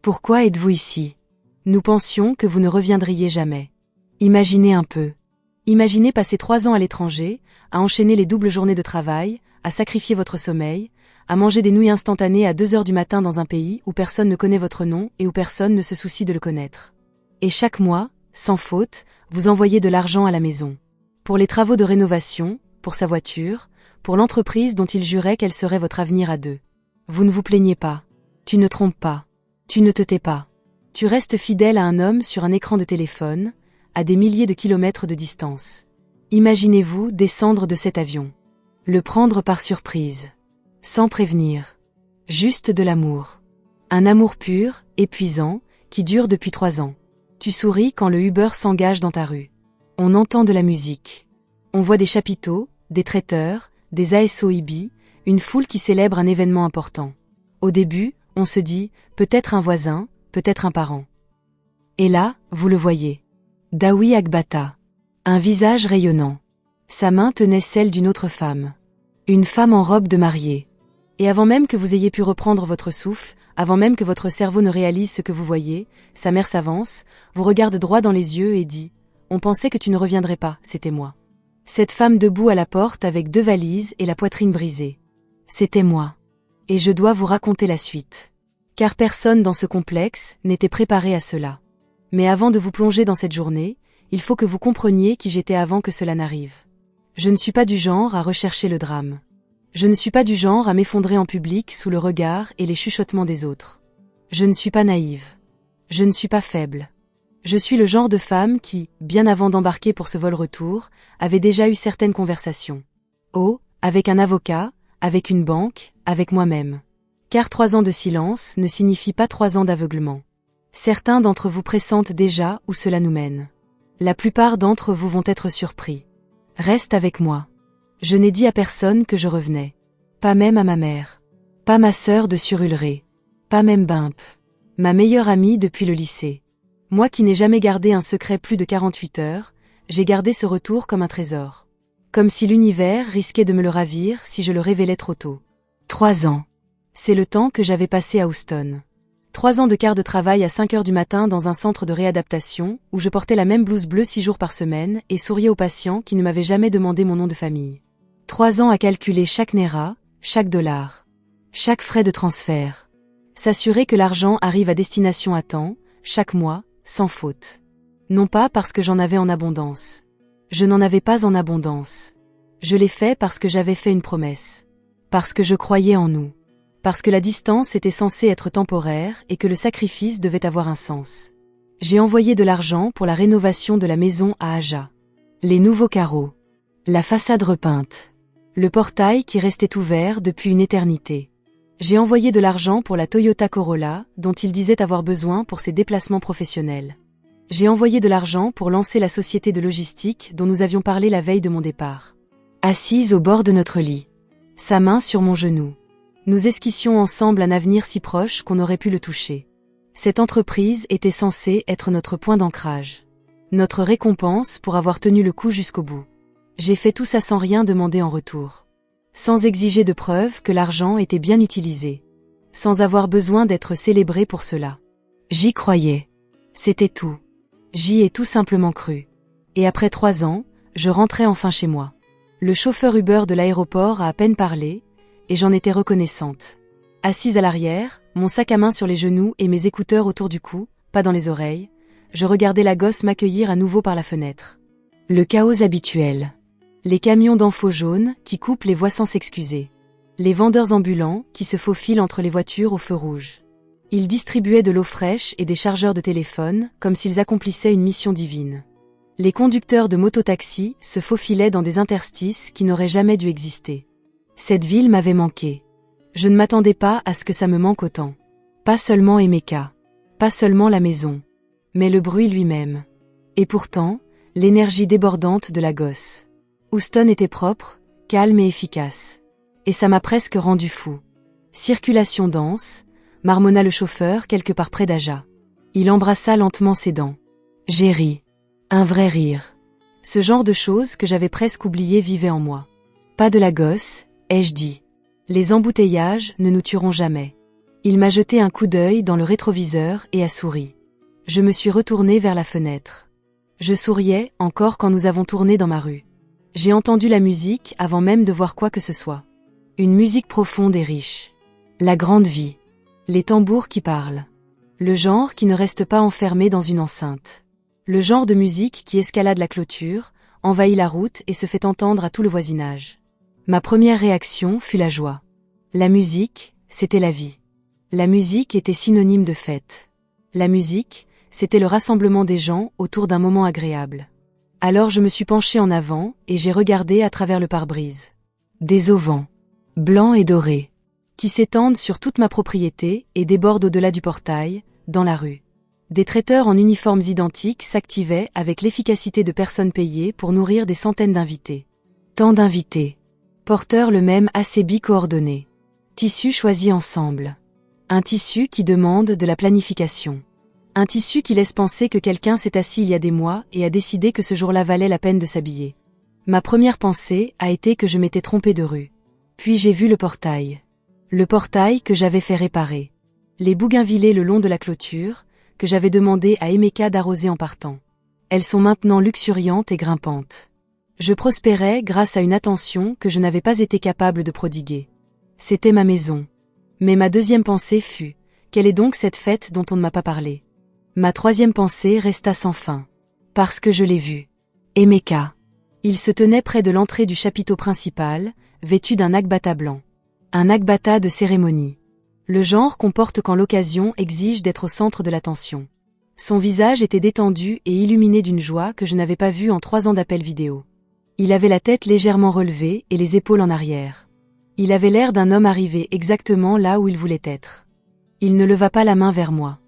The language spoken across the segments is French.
Pourquoi êtes-vous ici? Nous pensions que vous ne reviendriez jamais. Imaginez un peu. Imaginez passer 3 ans à l'étranger, à enchaîner les doubles journées de travail, à sacrifier votre sommeil, à manger des nouilles instantanées à 2 heures du matin dans un pays où personne ne connaît votre nom et où personne ne se soucie de le connaître. Et chaque mois, sans faute, vous envoyez de l'argent à la maison. Pour les travaux de rénovation, pour sa voiture, pour l'entreprise dont il jurait qu'elle serait votre avenir à deux. Vous ne vous plaignez pas. Tu ne trompes pas. Tu ne te tais pas. Tu restes fidèle à un homme sur un écran de téléphone, à des milliers de kilomètres de distance. Imaginez-vous descendre de cet avion. Le prendre par surprise. Sans prévenir. Juste de l'amour. Un amour pur, épuisant, qui dure depuis 3 ans. Tu souris quand le Uber s'engage dans ta rue. On entend de la musique. On voit des chapiteaux, des traiteurs, des ASOIB, une foule qui célèbre un événement important. Au début, on se dit, peut-être un voisin, peut-être un parent. Et là, vous le voyez. Dawi Agbata. Un visage rayonnant. Sa main tenait celle d'une autre femme. Une femme en robe de mariée. Et avant même que vous ayez pu reprendre votre souffle, avant même que votre cerveau ne réalise ce que vous voyez, sa mère s'avance, vous regarde droit dans les yeux et dit « On pensait que tu ne reviendrais pas, c'était moi. » Cette femme debout à la porte avec 2 valises et la poitrine brisée. C'était moi. Et je dois vous raconter la suite. Car personne dans ce complexe n'était préparé à cela. Mais avant de vous plonger dans cette journée, il faut que vous compreniez qui j'étais avant que cela n'arrive. Je ne suis pas du genre à rechercher le drame. Je ne suis pas du genre à m'effondrer en public sous le regard et les chuchotements des autres. Je ne suis pas naïve. Je ne suis pas faible. Je suis le genre de femme qui, bien avant d'embarquer pour ce vol retour, avait déjà eu certaines conversations. Oh, avec un avocat, avec une banque, avec moi-même. Car 3 ans de silence ne signifie pas 3 ans d'aveuglement. Certains d'entre vous pressentent déjà où cela nous mène. La plupart d'entre vous vont être surpris. Reste avec moi. Je n'ai dit à personne que je revenais. Pas même à ma mère. Pas ma sœur de Surulré. Pas même Bimp. Ma meilleure amie depuis le lycée. Moi qui n'ai jamais gardé un secret plus de 48 heures, j'ai gardé ce retour comme un trésor. Comme si l'univers risquait de me le ravir si je le révélais trop tôt. 3 ans. C'est le temps que j'avais passé à Houston. 3 ans de quart de travail à 5 heures du matin dans un centre de réadaptation, où je portais la même blouse bleue 6 jours par semaine et souriais aux patients qui ne m'avaient jamais demandé mon nom de famille. 3 ans à calculer chaque NERA, chaque dollar, chaque frais de transfert. S'assurer que l'argent arrive à destination à temps, chaque mois, sans faute. Non pas parce que j'en avais en abondance. Je n'en avais pas en abondance. Je l'ai fait parce que j'avais fait une promesse. Parce que je croyais en nous. Parce que la distance était censée être temporaire et que le sacrifice devait avoir un sens. J'ai envoyé de l'argent pour la rénovation de la maison à Aja. Les nouveaux carreaux. La façade repeinte. Le portail qui restait ouvert depuis une éternité. J'ai envoyé de l'argent pour la Toyota Corolla, dont il disait avoir besoin pour ses déplacements professionnels. J'ai envoyé de l'argent pour lancer la société de logistique dont nous avions parlé la veille de mon départ. Assise au bord de notre lit. Sa main sur mon genou. Nous esquissions ensemble un avenir si proche qu'on aurait pu le toucher. Cette entreprise était censée être notre point d'ancrage. Notre récompense pour avoir tenu le coup jusqu'au bout. J'ai fait tout ça sans rien demander en retour. Sans exiger de preuves que l'argent était bien utilisé. Sans avoir besoin d'être célébré pour cela. J'y croyais. C'était tout. J'y ai tout simplement cru. Et après 3 ans, je rentrais enfin chez moi. Le chauffeur Uber de l'aéroport a à peine parlé, et j'en étais reconnaissante. Assise à l'arrière, mon sac à main sur les genoux et mes écouteurs autour du cou, pas dans les oreilles, je regardais la gosse m'accueillir à nouveau par la fenêtre. Le chaos habituel. Les camions d'infos jaunes qui coupent les voies sans s'excuser. Les vendeurs ambulants qui se faufilent entre les voitures au feu rouge. Ils distribuaient de l'eau fraîche et des chargeurs de téléphone comme s'ils accomplissaient une mission divine. Les conducteurs de mototaxis se faufilaient dans des interstices qui n'auraient jamais dû exister. Cette ville m'avait manqué. Je ne m'attendais pas à ce que ça me manque autant. Pas seulement Emeka. Pas seulement la maison. Mais le bruit lui-même. Et pourtant, l'énergie débordante de la gosse. Houston était propre, calme et efficace. Et ça m'a presque rendu fou. Circulation dense, marmonna le chauffeur quelque part près d'Aja. Il embrassa lentement ses dents. J'ai ri. Un vrai rire. Ce genre de choses que j'avais presque oublié vivait en moi. Pas de la gosse, ai-je dit. Les embouteillages ne nous tueront jamais. Il m'a jeté un coup d'œil dans le rétroviseur et a souri. Je me suis retournée vers la fenêtre. Je souriais encore quand nous avons tourné dans ma rue. J'ai entendu la musique avant même de voir quoi que ce soit. Une musique profonde et riche. La grande vie. Les tambours qui parlent. Le genre qui ne reste pas enfermé dans une enceinte. Le genre de musique qui escalade la clôture, envahit la route et se fait entendre à tout le voisinage. Ma première réaction fut la joie. La musique, c'était la vie. La musique était synonyme de fête. La musique, c'était le rassemblement des gens autour d'un moment agréable. Alors je me suis penchée en avant et j'ai regardé à travers le pare-brise. Des auvents, blancs et dorés, qui s'étendent sur toute ma propriété et débordent au-delà du portail, dans la rue. Des traiteurs en uniformes identiques s'activaient avec l'efficacité de personnes payées pour nourrir des centaines d'invités. Tant d'invités. Porteurs le même acébi coordonné. Tissu choisi ensemble. Un tissu qui demande de la planification. Un tissu qui laisse penser que quelqu'un s'est assis il y a des mois et a décidé que ce jour-là valait la peine de s'habiller. Ma première pensée a été que je m'étais trompée de rue. Puis j'ai vu le portail. Le portail que j'avais fait réparer. Les bougainvillées le long de la clôture, que j'avais demandé à Emeka d'arroser en partant. Elles sont maintenant luxuriantes et grimpantes. Je prospérais grâce à une attention que je n'avais pas été capable de prodiguer. C'était ma maison. Mais ma deuxième pensée fut, quelle est donc cette fête dont on ne m'a pas parlé? Ma troisième pensée resta sans fin. Parce que je l'ai vu. Emeka. Il se tenait près de l'entrée du chapiteau principal, vêtu d'un agbata blanc. Un agbata de cérémonie. Le genre qu'on porte quand l'occasion exige d'être au centre de l'attention. Son visage était détendu et illuminé d'une joie que je n'avais pas vue en 3 ans d'appel vidéo. Il avait la tête légèrement relevée et les épaules en arrière. Il avait l'air d'un homme arrivé exactement là où il voulait être. Il ne leva pas la main vers moi.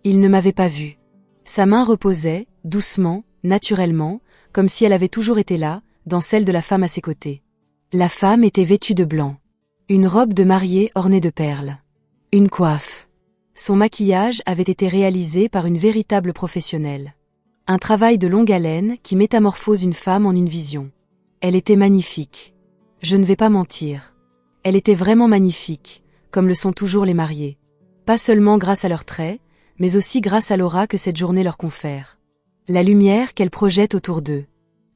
Il ne m'avait pas vu. Sa main reposait, doucement, naturellement, comme si elle avait toujours été là, dans celle de la femme à ses côtés. La femme était vêtue de blanc. Une robe de mariée ornée de perles. Une coiffe. Son maquillage avait été réalisé par une véritable professionnelle. Un travail de longue haleine qui métamorphose une femme en une vision. Elle était magnifique. Je ne vais pas mentir. Elle était vraiment magnifique, comme le sont toujours les mariés. Pas seulement grâce à leurs traits, mais aussi grâce à l'aura que cette journée leur confère. La lumière qu'elle projette autour d'eux.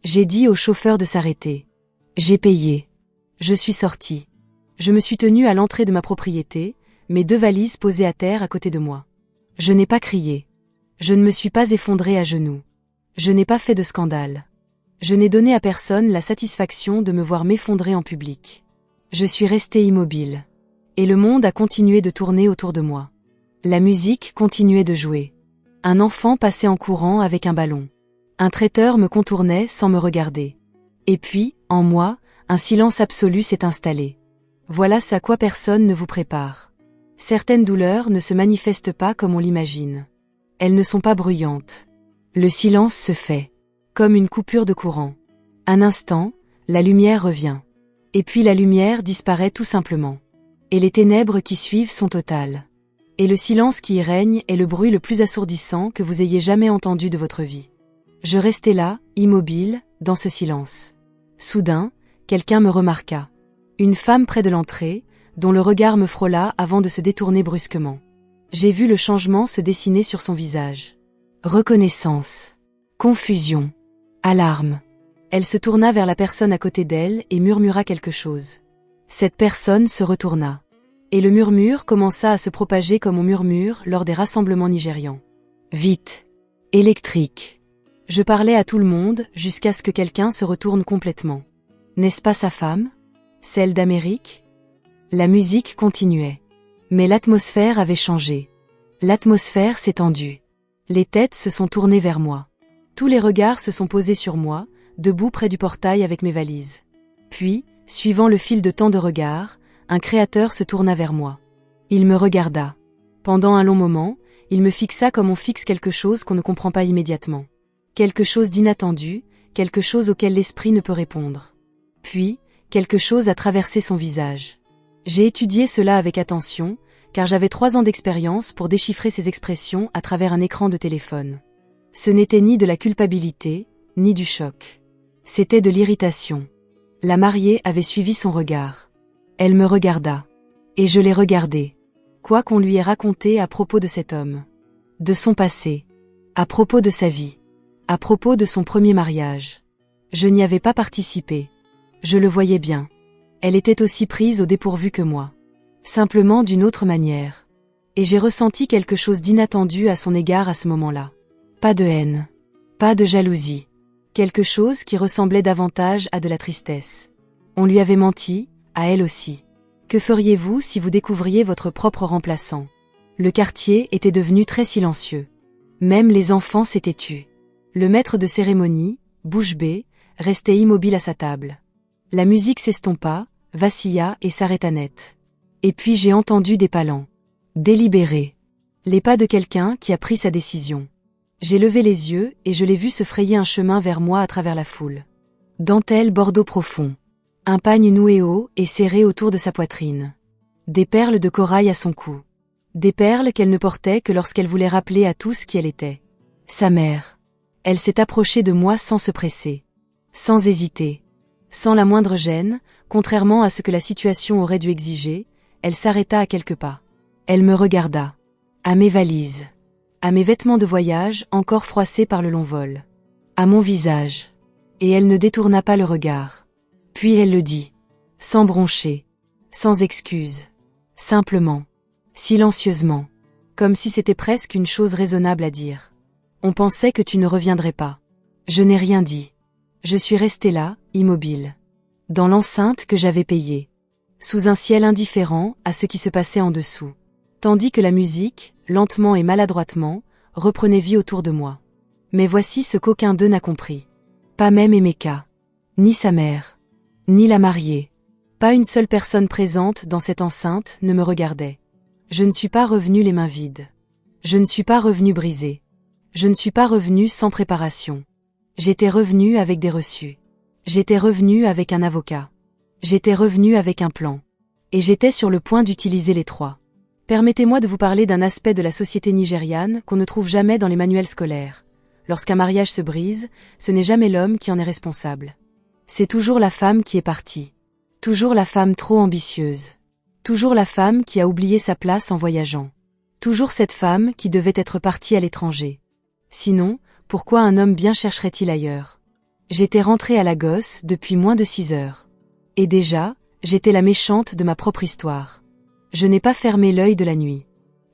J'ai dit au chauffeur de s'arrêter. J'ai payé. Je suis sortie. Je me suis tenue à l'entrée de ma propriété, mes 2 valises posées à terre à côté de moi. Je n'ai pas crié. Je ne me suis pas effondrée à genoux. Je n'ai pas fait de scandale. Je n'ai donné à personne la satisfaction de me voir m'effondrer en public. Je suis restée immobile. Et le monde a continué de tourner autour de moi. La musique continuait de jouer. Un enfant passait en courant avec un ballon. Un traiteur me contournait sans me regarder. Et puis, en moi, un silence absolu s'est installé. Voilà ce à quoi personne ne vous prépare. Certaines douleurs ne se manifestent pas comme on l'imagine. Elles ne sont pas bruyantes. Le silence se fait, comme une coupure de courant. Un instant, la lumière revient. Et puis la lumière disparaît tout simplement. Et les ténèbres qui suivent sont totales. Et le silence qui y règne est le bruit le plus assourdissant que vous ayez jamais entendu de votre vie. Je restais là, immobile, dans ce silence. Soudain, quelqu'un me remarqua. Une femme près de l'entrée, dont le regard me frôla avant de se détourner brusquement. J'ai vu le changement se dessiner sur son visage. Reconnaissance. Confusion. Alarme. Elle se tourna vers la personne à côté d'elle et murmura quelque chose. Cette personne se retourna. Et le murmure commença à se propager comme on murmure lors des rassemblements nigérians. Vite. Électrique. Je parlais à tout le monde jusqu'à ce que quelqu'un se retourne complètement. N'est-ce pas sa femme? Celle d'Amérique? La musique continuait. Mais l'atmosphère avait changé. L'atmosphère s'est tendue. Les têtes se sont tournées vers moi. Tous les regards se sont posés sur moi, debout près du portail avec mes valises. Puis, suivant le fil de tant de regards, un créateur se tourna vers moi. Il me regarda. Pendant un long moment, il me fixa comme on fixe quelque chose qu'on ne comprend pas immédiatement. Quelque chose d'inattendu, quelque chose auquel l'esprit ne peut répondre. Puis, quelque chose a traversé son visage. J'ai étudié cela avec attention, car j'avais 3 ans d'expérience pour déchiffrer ces expressions à travers un écran de téléphone. Ce n'était ni de la culpabilité, ni du choc. C'était de l'irritation. La mariée avait suivi son regard. Elle me regarda. Et je l'ai regardée. quoi qu'on lui ait raconté à propos de cet homme. De son passé. À propos de sa vie. À propos de son premier mariage. Je n'y avais pas participé. Je le voyais bien. Elle était aussi prise au dépourvu que moi. Simplement d'une autre manière. Et j'ai ressenti quelque chose d'inattendu à son égard à ce moment-là. Pas de haine. Pas de jalousie. Quelque chose qui ressemblait davantage à de la tristesse. On lui avait menti, à elle aussi. Que feriez-vous si vous découvriez votre propre remplaçant? Le quartier était devenu très silencieux. Même les enfants s'étaient tus. Le maître de cérémonie, bouche bée, restait immobile à sa table. La musique s'estompa, vacilla et s'arrêta net. Et puis j'ai entendu des pas lents. Délibérés. Les pas de quelqu'un qui a pris sa décision. J'ai levé les yeux et je l'ai vu se frayer un chemin vers moi à travers la foule. Dentelle bordeaux profond. Un pagne noué haut et serré autour de sa poitrine. Des perles de corail à son cou. Des perles qu'elle ne portait que lorsqu'elle voulait rappeler à tous qui elle était. Sa mère. Elle s'est approchée de moi sans se presser. Sans hésiter. Sans la moindre gêne, contrairement à ce que la situation aurait dû exiger, elle s'arrêta à quelques pas. Elle me regarda. À mes valises. À mes vêtements de voyage encore froissés par le long vol. À mon visage. Et elle ne détourna pas le regard. Puis elle le dit. Sans broncher. Sans excuse. Simplement. Silencieusement. Comme si c'était presque une chose raisonnable à dire. On pensait que tu ne reviendrais pas. Je n'ai rien dit. Je suis restée là, immobile. Dans l'enceinte que j'avais payée. Sous un ciel indifférent à ce qui se passait en dessous. Tandis que la musique, lentement et maladroitement, reprenait vie autour de moi. Mais voici ce qu'aucun d'eux n'a compris. Pas même Emeka. Ni sa mère. Ni la mariée. Pas une seule personne présente dans cette enceinte ne me regardait. Je ne suis pas revenue les mains vides. Je ne suis pas revenue brisée. Je ne suis pas revenue sans préparation. J'étais revenue avec des reçus. J'étais revenue avec un avocat. J'étais revenue avec un plan. Et j'étais sur le point d'utiliser les trois. Permettez-moi de vous parler d'un aspect de la société nigériane qu'on ne trouve jamais dans les manuels scolaires. Lorsqu'un mariage se brise, ce n'est jamais l'homme qui en est responsable. C'est toujours la femme qui est partie. Toujours la femme trop ambitieuse. Toujours la femme qui a oublié sa place en voyageant. Toujours cette femme qui devait être partie à l'étranger. Sinon, pourquoi un homme bien chercherait-il ailleurs? J'étais rentrée à Lagos depuis moins de 6 heures. Et déjà, j'étais la méchante de ma propre histoire. Je n'ai pas fermé l'œil de la nuit.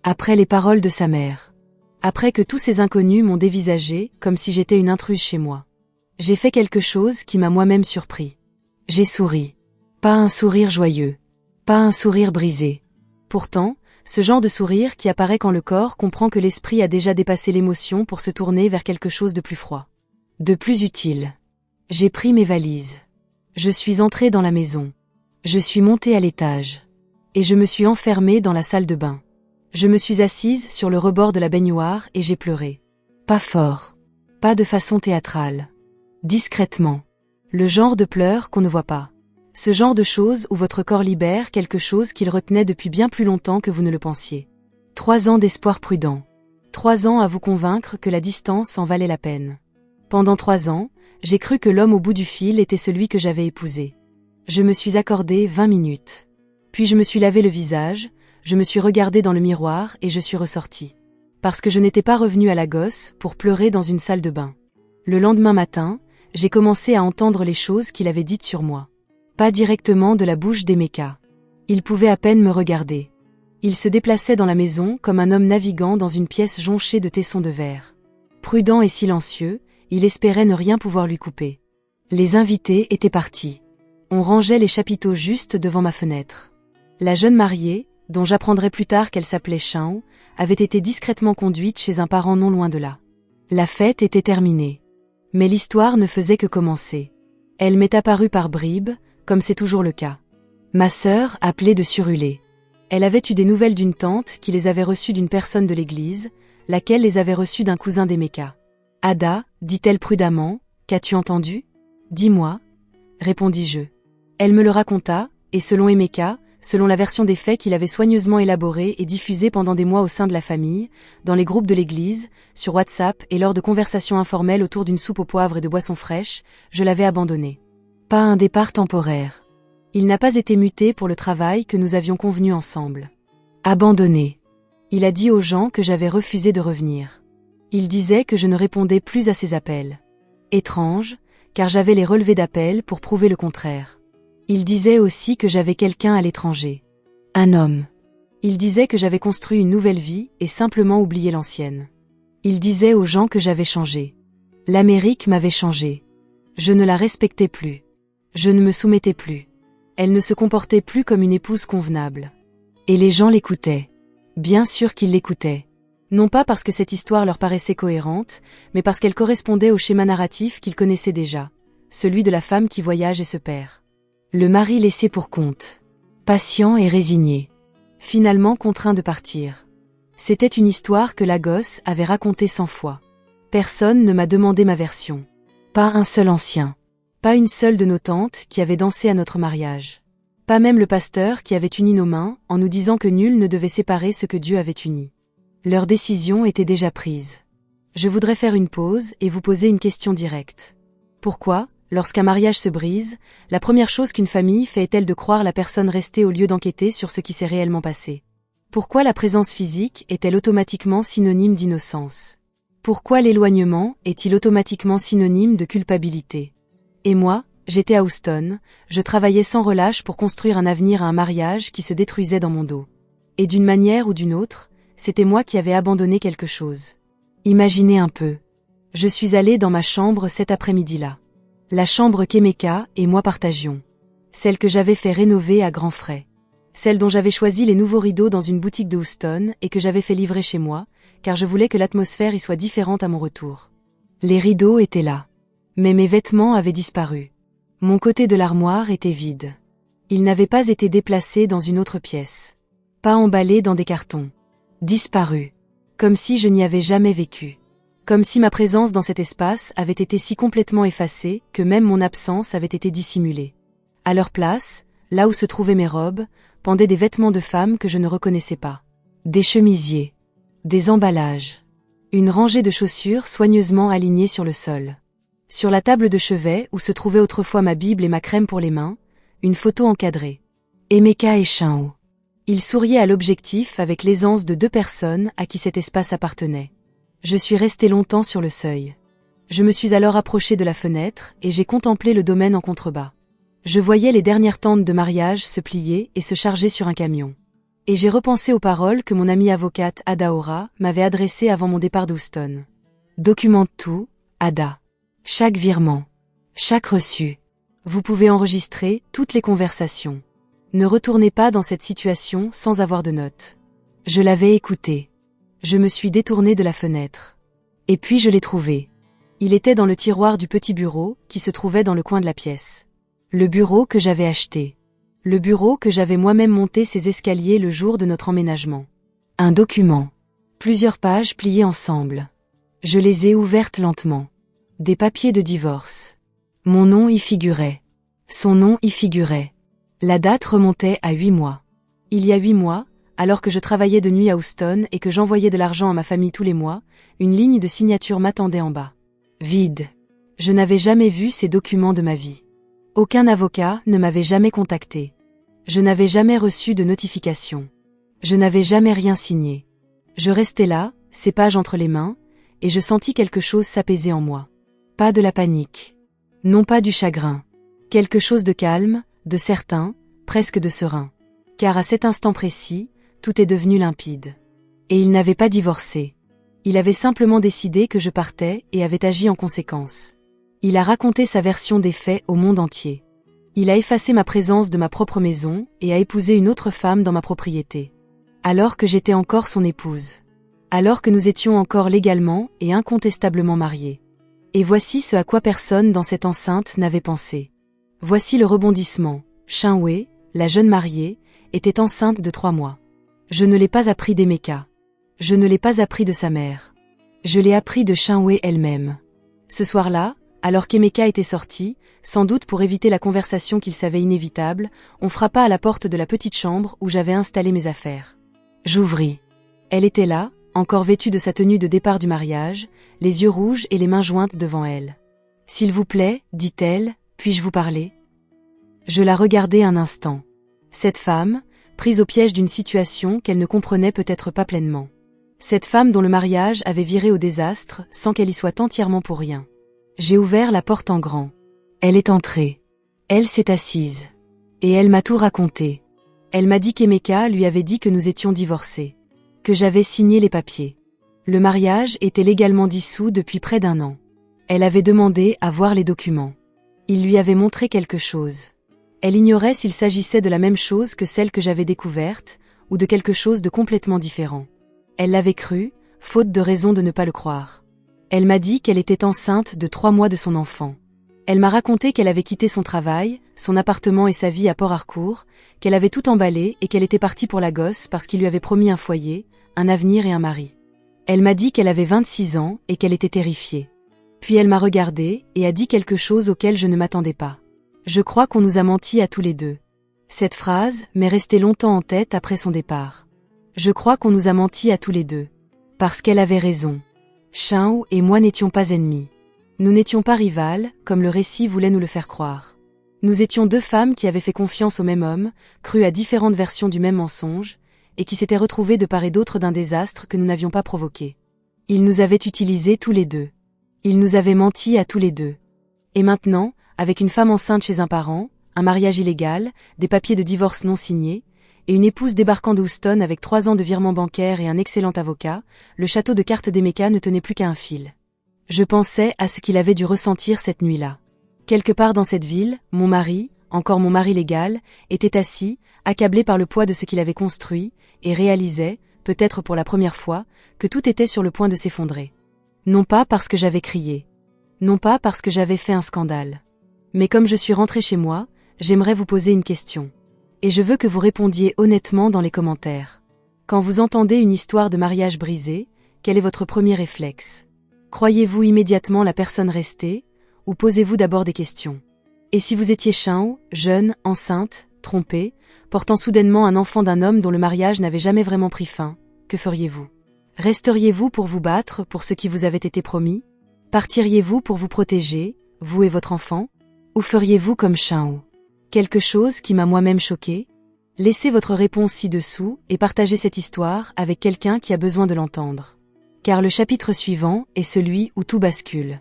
Après les paroles de sa mère. Après que tous ces inconnus m'ont dévisagé comme si j'étais une intruse chez moi. J'ai fait quelque chose qui m'a moi-même surpris. J'ai souri. Pas un sourire joyeux. Pas un sourire brisé. Pourtant, ce genre de sourire qui apparaît quand le corps comprend que l'esprit a déjà dépassé l'émotion pour se tourner vers quelque chose de plus froid. De plus utile. J'ai pris mes valises. Je suis entrée dans la maison. Je suis montée à l'étage. Et je me suis enfermée dans la salle de bain. Je me suis assise sur le rebord de la baignoire et j'ai pleuré. Pas fort. Pas de façon théâtrale. Discrètement. Le genre de pleurs qu'on ne voit pas. Ce genre de choses où votre corps libère quelque chose qu'il retenait depuis bien plus longtemps que vous ne le pensiez. 3 ans d'espoir prudent. 3 ans à vous convaincre que la distance en valait la peine. Pendant 3 ans, j'ai cru que l'homme au bout du fil était celui que j'avais épousé. Je me suis accordé 20 minutes. Puis je me suis lavé le visage, je me suis regardée dans le miroir et je suis ressortie. Parce que je n'étais pas revenue à Lagos pour pleurer dans une salle de bain. Le lendemain matin, j'ai commencé à entendre les choses qu'il avait dites sur moi. Pas directement de la bouche d'Emeka. Il pouvait à peine me regarder. Il se déplaçait dans la maison comme un homme naviguant dans une pièce jonchée de tessons de verre. Prudent et silencieux, il espérait ne rien pouvoir lui couper. Les invités étaient partis. On rangeait les chapiteaux juste devant ma fenêtre. La jeune mariée, dont j'apprendrai plus tard qu'elle s'appelait Chao, avait été discrètement conduite chez un parent non loin de là. La fête était terminée. Mais l'histoire ne faisait que commencer. Elle m'est apparue par bribes, comme c'est toujours le cas. Ma sœur appelait de Surulé. Elle avait eu des nouvelles d'une tante qui les avait reçues d'une personne de l'église, laquelle les avait reçues d'un cousin d'Emeka. « Ada, dit-elle prudemment, qu'as-tu entendu ? Dis-moi, répondis-je. Elle me le raconta, et selon Emeka, selon la version des faits qu'il avait soigneusement élaborée et diffusée pendant des mois au sein de la famille, dans les groupes de l'église, sur WhatsApp et lors de conversations informelles autour d'une soupe au poivre et de boissons fraîches, je l'avais abandonné. Pas un départ temporaire. Il n'a pas été muté pour le travail que nous avions convenu ensemble. Abandonné. Il a dit aux gens que j'avais refusé de revenir. Il disait que je ne répondais plus à ses appels. Étrange, car j'avais les relevés d'appels pour prouver le contraire. Il disait aussi que j'avais quelqu'un à l'étranger. Un homme. Il disait que j'avais construit une nouvelle vie et simplement oublié l'ancienne. Il disait aux gens que j'avais changé. L'Amérique m'avait changé. Je ne la respectais plus. Je ne me soumettais plus. Elle ne se comportait plus comme une épouse convenable. Et les gens l'écoutaient. Bien sûr qu'ils l'écoutaient. Non pas parce que cette histoire leur paraissait cohérente, mais parce qu'elle correspondait au schéma narratif qu'ils connaissaient déjà, celui de la femme qui voyage et se perd. Le mari laissé pour compte. Patient et résigné. Finalement contraint de partir. C'était une histoire que la gosse avait racontée 100 fois. Personne ne m'a demandé ma version. Pas un seul ancien. Pas une seule de nos tantes qui avait dansé à notre mariage. Pas même le pasteur qui avait uni nos mains en nous disant que nul ne devait séparer ce que Dieu avait uni. Leur décision était déjà prise. Je voudrais faire une pause et vous poser une question directe. Pourquoi, lorsqu'un mariage se brise, la première chose qu'une famille fait est-elle de croire la personne restée au lieu d'enquêter sur ce qui s'est réellement passé? Pourquoi la présence physique est-elle automatiquement synonyme d'innocence? Pourquoi l'éloignement est-il automatiquement synonyme de culpabilité? Et moi, j'étais à Houston, je travaillais sans relâche pour construire un avenir à un mariage qui se détruisait dans mon dos. Et d'une manière ou d'une autre, c'était moi qui avais abandonné quelque chose. Imaginez un peu. Je suis allée dans ma chambre cet après-midi-là. La chambre qu'Emeka et moi partagions. Celle que j'avais fait rénover à grands frais. Celle dont j'avais choisi les nouveaux rideaux dans une boutique de Houston et que j'avais fait livrer chez moi, car je voulais que l'atmosphère y soit différente à mon retour. Les rideaux étaient là. Mais mes vêtements avaient disparu. Mon côté de l'armoire était vide. Ils n'avaient pas été déplacés dans une autre pièce. Pas emballés dans des cartons. Disparus. Comme si je n'y avais jamais vécu. Comme si ma présence dans cet espace avait été si complètement effacée que même mon absence avait été dissimulée. À leur place, là où se trouvaient mes robes, pendaient des vêtements de femmes que je ne reconnaissais pas. Des chemisiers. Des emballages. Une rangée de chaussures soigneusement alignées sur le sol. Sur la table de chevet où se trouvait autrefois ma Bible et ma crème pour les mains, une photo encadrée. Emeka et Shinho. Il souriait à l'objectif avec l'aisance de deux personnes à qui cet espace appartenait. Je suis restée longtemps sur le seuil. Je me suis alors approchée de la fenêtre et j'ai contemplé le domaine en contrebas. Je voyais les dernières tentes de mariage se plier et se charger sur un camion. Et j'ai repensé aux paroles que mon amie avocate Ada Ora m'avait adressées avant mon départ d'Houston. Documente tout, Ada. Chaque virement. Chaque reçu. Vous pouvez enregistrer toutes les conversations. Ne retournez pas dans cette situation sans avoir de notes. Je l'avais écouté. Je me suis détournée de la fenêtre. Et puis je l'ai trouvé. Il était dans le tiroir du petit bureau qui se trouvait dans le coin de la pièce. Le bureau que j'avais acheté. Le bureau que j'avais moi-même monté ses escaliers le jour de notre emménagement. Un document. Plusieurs pages pliées ensemble. Je les ai ouvertes lentement. Des papiers de divorce. Mon nom y figurait. Son nom y figurait. La date remontait à 8 mois. Il y a 8 mois, alors que je travaillais de nuit à Houston et que j'envoyais de l'argent à ma famille tous les mois, une ligne de signature m'attendait en bas. Vide. Je n'avais jamais vu ces documents de ma vie. Aucun avocat ne m'avait jamais contacté. Je n'avais jamais reçu de notification. Je n'avais jamais rien signé. Je restais là, ces pages entre les mains, et je sentis quelque chose s'apaiser en moi. Pas de la panique. Non pas du chagrin. Quelque chose de calme, de certain, presque de serein. Car à cet instant précis, tout est devenu limpide. Et il n'avait pas divorcé. Il avait simplement décidé que je partais et avait agi en conséquence. Il a raconté sa version des faits au monde entier. Il a effacé ma présence de ma propre maison et a épousé une autre femme dans ma propriété. Alors que j'étais encore son épouse. Alors que nous étions encore légalement et incontestablement mariés. Et voici ce à quoi personne dans cette enceinte n'avait pensé. Voici le rebondissement. Shinho, la jeune mariée, était enceinte de 3 mois. Je ne l'ai pas appris d'Emeka. Je ne l'ai pas appris de sa mère. Je l'ai appris de Shinho elle-même. Ce soir-là, alors qu'Emeka était sorti, sans doute pour éviter la conversation qu'il savait inévitable, on frappa à la porte de la petite chambre où j'avais installé mes affaires. J'ouvris. Elle était là, encore vêtue de sa tenue de départ du mariage, les yeux rouges et les mains jointes devant elle. « S'il vous plaît, dit-elle, puis-je vous parler ?» Je la regardai un instant. Cette femme, prise au piège d'une situation qu'elle ne comprenait peut-être pas pleinement. Cette femme dont le mariage avait viré au désastre sans qu'elle y soit entièrement pour rien. J'ai ouvert la porte en grand. Elle est entrée. Elle s'est assise. Et elle m'a tout raconté. Elle m'a dit qu'Emeka lui avait dit que nous étions divorcés. Que j'avais signé les papiers. Le mariage était légalement dissous depuis près d'1 an. Elle avait demandé à voir les documents. Il lui avait montré quelque chose. Elle ignorait s'il s'agissait de la même chose que celle que j'avais découverte, ou de quelque chose de complètement différent. Elle l'avait cru, faute de raison de ne pas le croire. Elle m'a dit qu'elle était enceinte de 3 mois de son enfant. Elle m'a raconté qu'elle avait quitté son travail, son appartement et sa vie à Port-Harcourt, qu'elle avait tout emballé et qu'elle était partie pour la gosse parce qu'il lui avait promis un foyer, un avenir et un mari. Elle m'a dit qu'elle avait 26 ans et qu'elle était terrifiée. Puis elle m'a regardée et a dit quelque chose auquel je ne m'attendais pas. Je crois qu'on nous a menti à tous les deux. Cette phrase m'est restée longtemps en tête après son départ. Je crois qu'on nous a menti à tous les deux. Parce qu'elle avait raison. Chao et moi n'étions pas ennemis. Nous n'étions pas rivales, comme le récit voulait nous le faire croire. Nous étions 2 femmes qui avaient fait confiance au même homme, crues à différentes versions du même mensonge, et qui s'étaient retrouvées de part et d'autre d'un désastre que nous n'avions pas provoqué. Il nous avait utilisés tous les deux. Il nous avait menti à tous les deux. Et maintenant, avec une femme enceinte chez un parent, un mariage illégal, des papiers de divorce non signés, et une épouse débarquant de Houston avec 3 ans de virement bancaire et un excellent avocat, le château de cartes d'Emeka ne tenait plus qu'à un fil. Je pensais à ce qu'il avait dû ressentir cette nuit-là. Quelque part dans cette ville, mon mari, encore mon mari légal, était assis, accablé par le poids de ce qu'il avait construit, et réalisait, peut-être pour la première fois, que tout était sur le point de s'effondrer. Non pas parce que j'avais crié. Non pas parce que j'avais fait un scandale. Mais comme je suis rentrée chez moi, j'aimerais vous poser une question. Et je veux que vous répondiez honnêtement dans les commentaires. Quand vous entendez une histoire de mariage brisé, quel est votre premier réflexe? Croyez-vous immédiatement la personne restée, ou posez-vous d'abord des questions? Et si vous étiez Chao, jeune, enceinte, trompée, portant soudainement un enfant d'un homme dont le mariage n'avait jamais vraiment pris fin, que feriez-vous? Resteriez-vous pour vous battre pour ce qui vous avait été promis? Partiriez-vous pour vous protéger, vous et votre enfant? Ou feriez-vous comme Chao? Quelque chose qui m'a moi-même choqué? Laissez votre réponse ci-dessous et partagez cette histoire avec quelqu'un qui a besoin de l'entendre. Car le chapitre suivant est celui où tout bascule.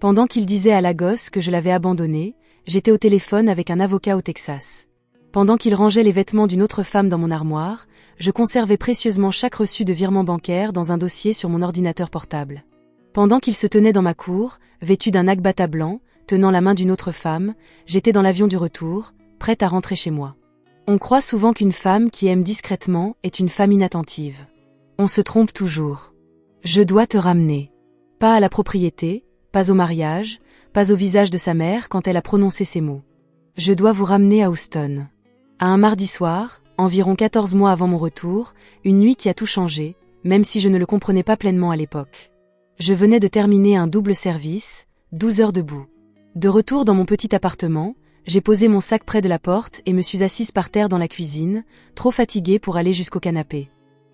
Pendant qu'il disait à la gosse que je l'avais abandonnée, j'étais au téléphone avec un avocat au Texas. Pendant qu'il rangeait les vêtements d'une autre femme dans mon armoire, je conservais précieusement chaque reçu de virement bancaire dans un dossier sur mon ordinateur portable. Pendant qu'il se tenait dans ma cour, vêtu d'un agbata blanc, tenant la main d'une autre femme, j'étais dans l'avion du retour, prête à rentrer chez moi. On croit souvent qu'une femme qui aime discrètement est une femme inattentive. On se trompe toujours. Je dois te ramener. Pas à la propriété, pas au mariage, pas au visage de sa mère quand elle a prononcé ces mots. Je dois vous ramener à Houston. À un mardi soir, environ 14 mois avant mon retour, une nuit qui a tout changé, même si je ne le comprenais pas pleinement à l'époque. Je venais de terminer un double service, 12 heures debout. De retour dans mon petit appartement, j'ai posé mon sac près de la porte et me suis assise par terre dans la cuisine, trop fatiguée pour aller jusqu'au canapé.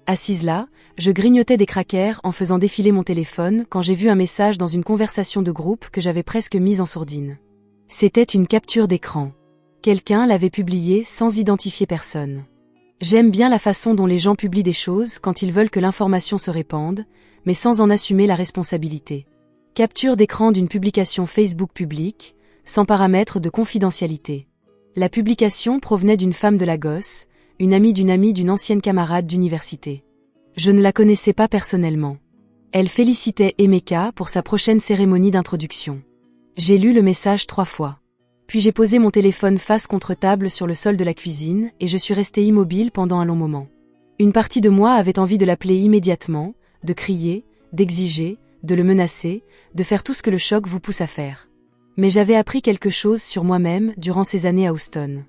Assise là, je grignotais des crackers en faisant défiler mon téléphone quand j'ai vu un message dans une conversation de groupe que j'avais presque mise en sourdine. C'était une capture d'écran. Quelqu'un l'avait publiée sans identifier personne. J'aime bien la façon dont les gens publient des choses quand ils veulent que l'information se répande, mais sans en assumer la responsabilité. Capture d'écran d'une publication Facebook publique, sans paramètre de confidentialité. La publication provenait d'une femme de la gosse, une amie d'une ancienne camarade d'université. Je ne la connaissais pas personnellement. Elle félicitait Emeka pour sa prochaine cérémonie d'introduction. J'ai lu le message 3 fois. Puis j'ai posé mon téléphone face contre table sur le sol de la cuisine et je suis restée immobile pendant un long moment. Une partie de moi avait envie de l'appeler immédiatement, de crier, d'exiger, de le menacer, de faire tout ce que le choc vous pousse à faire. Mais j'avais appris quelque chose sur moi-même durant ces années à Houston.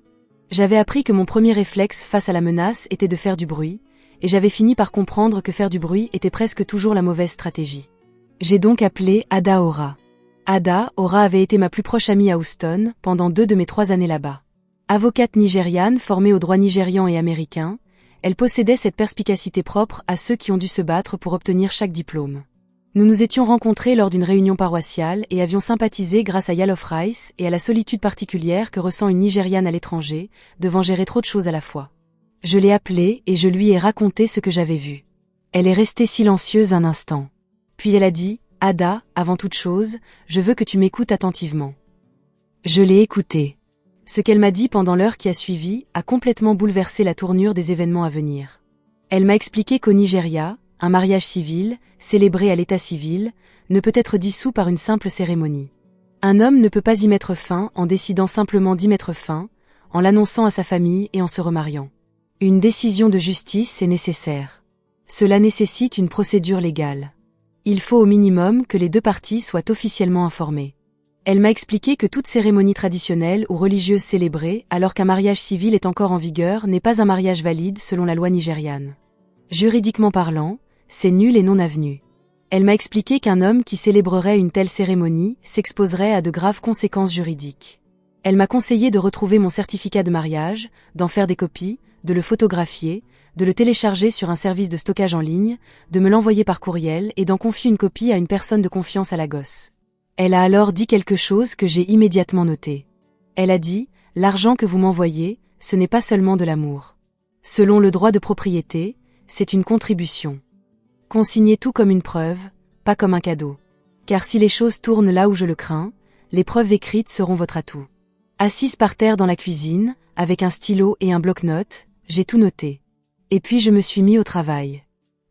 J'avais appris que mon premier réflexe face à la menace était de faire du bruit, et j'avais fini par comprendre que faire du bruit était presque toujours la mauvaise stratégie. J'ai donc appelé Ada Ora. Ada Ora avait été ma plus proche amie à Houston pendant 2 de mes 3 années là-bas. Avocate nigériane formée au droit nigérian et américain, elle possédait cette perspicacité propre à ceux qui ont dû se battre pour obtenir chaque diplôme. Nous nous étions rencontrés lors d'une réunion paroissiale et avions sympathisé grâce à Yall of Rice et à la solitude particulière que ressent une Nigériane à l'étranger, devant gérer trop de choses à la fois. Je l'ai appelée et je lui ai raconté ce que j'avais vu. Elle est restée silencieuse un instant. Puis elle a dit, « Ada, avant toute chose, je veux que tu m'écoutes attentivement. » Je l'ai écoutée. Ce qu'elle m'a dit pendant l'heure qui a suivi a complètement bouleversé la tournure des événements à venir. Elle m'a expliqué qu'au Nigeria, un mariage civil, célébré à l'état civil, ne peut être dissous par une simple cérémonie. Un homme ne peut pas y mettre fin en décidant simplement d'y mettre fin, en l'annonçant à sa famille et en se remariant. Une décision de justice est nécessaire. Cela nécessite une procédure légale. Il faut au minimum que les deux parties soient officiellement informées. Elle m'a expliqué que toute cérémonie traditionnelle ou religieuse célébrée alors qu'un mariage civil est encore en vigueur n'est pas un mariage valide selon la loi nigériane. Juridiquement parlant, c'est nul et non avenu. Elle m'a expliqué qu'un homme qui célébrerait une telle cérémonie s'exposerait à de graves conséquences juridiques. Elle m'a conseillé de retrouver mon certificat de mariage, d'en faire des copies, de le photographier, de le télécharger sur un service de stockage en ligne, de me l'envoyer par courriel et d'en confier une copie à une personne de confiance à Lagos. Elle a alors dit quelque chose que j'ai immédiatement noté. Elle a dit, « L'argent que vous m'envoyez, ce n'est pas seulement de l'amour. Selon le droit de propriété, c'est une contribution. Consignez tout comme une preuve, pas comme un cadeau. Car si les choses tournent là où je le crains, les preuves écrites seront votre atout. » Assise par terre dans la cuisine, avec un stylo et un bloc-notes, j'ai tout noté. Et puis je me suis mis au travail.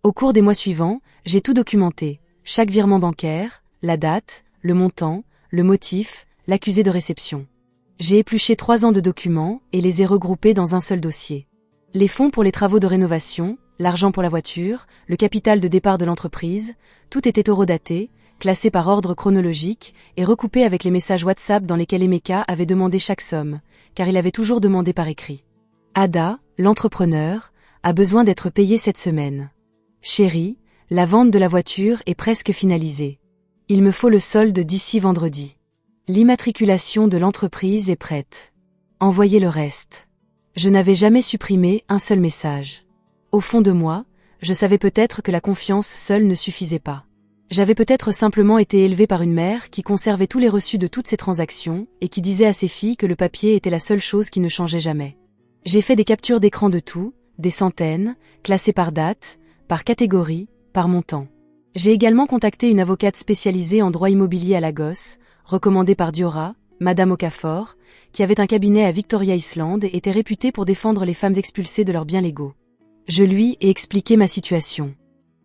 Au cours des mois suivants, j'ai tout documenté, chaque virement bancaire, la date, le montant, le motif, l'accusé de réception. J'ai épluché 3 ans de documents et les ai regroupés dans un seul dossier. Les fonds pour les travaux de rénovation, l'argent pour la voiture, le capital de départ de l'entreprise, tout était horodaté, classé par ordre chronologique et recoupé avec les messages WhatsApp dans lesquels Emeka avait demandé chaque somme, car il avait toujours demandé par écrit. Ada, l'entrepreneur, a besoin d'être payé cette semaine. Chérie, la vente de la voiture est presque finalisée. Il me faut le solde d'ici vendredi. L'immatriculation de l'entreprise est prête. Envoyez le reste. Je n'avais jamais supprimé un seul message. Au fond de moi, je savais peut-être que la confiance seule ne suffisait pas. J'avais peut-être simplement été élevée par une mère qui conservait tous les reçus de toutes ses transactions et qui disait à ses filles que le papier était la seule chose qui ne changeait jamais. J'ai fait des captures d'écran de tout, des centaines, classées par date, par catégorie, par montant. J'ai également contacté une avocate spécialisée en droit immobilier à Lagos, recommandée par Diora, Madame Okafor, qui avait un cabinet à Victoria Island et était réputée pour défendre les femmes expulsées de leurs biens légaux. Je lui ai expliqué ma situation.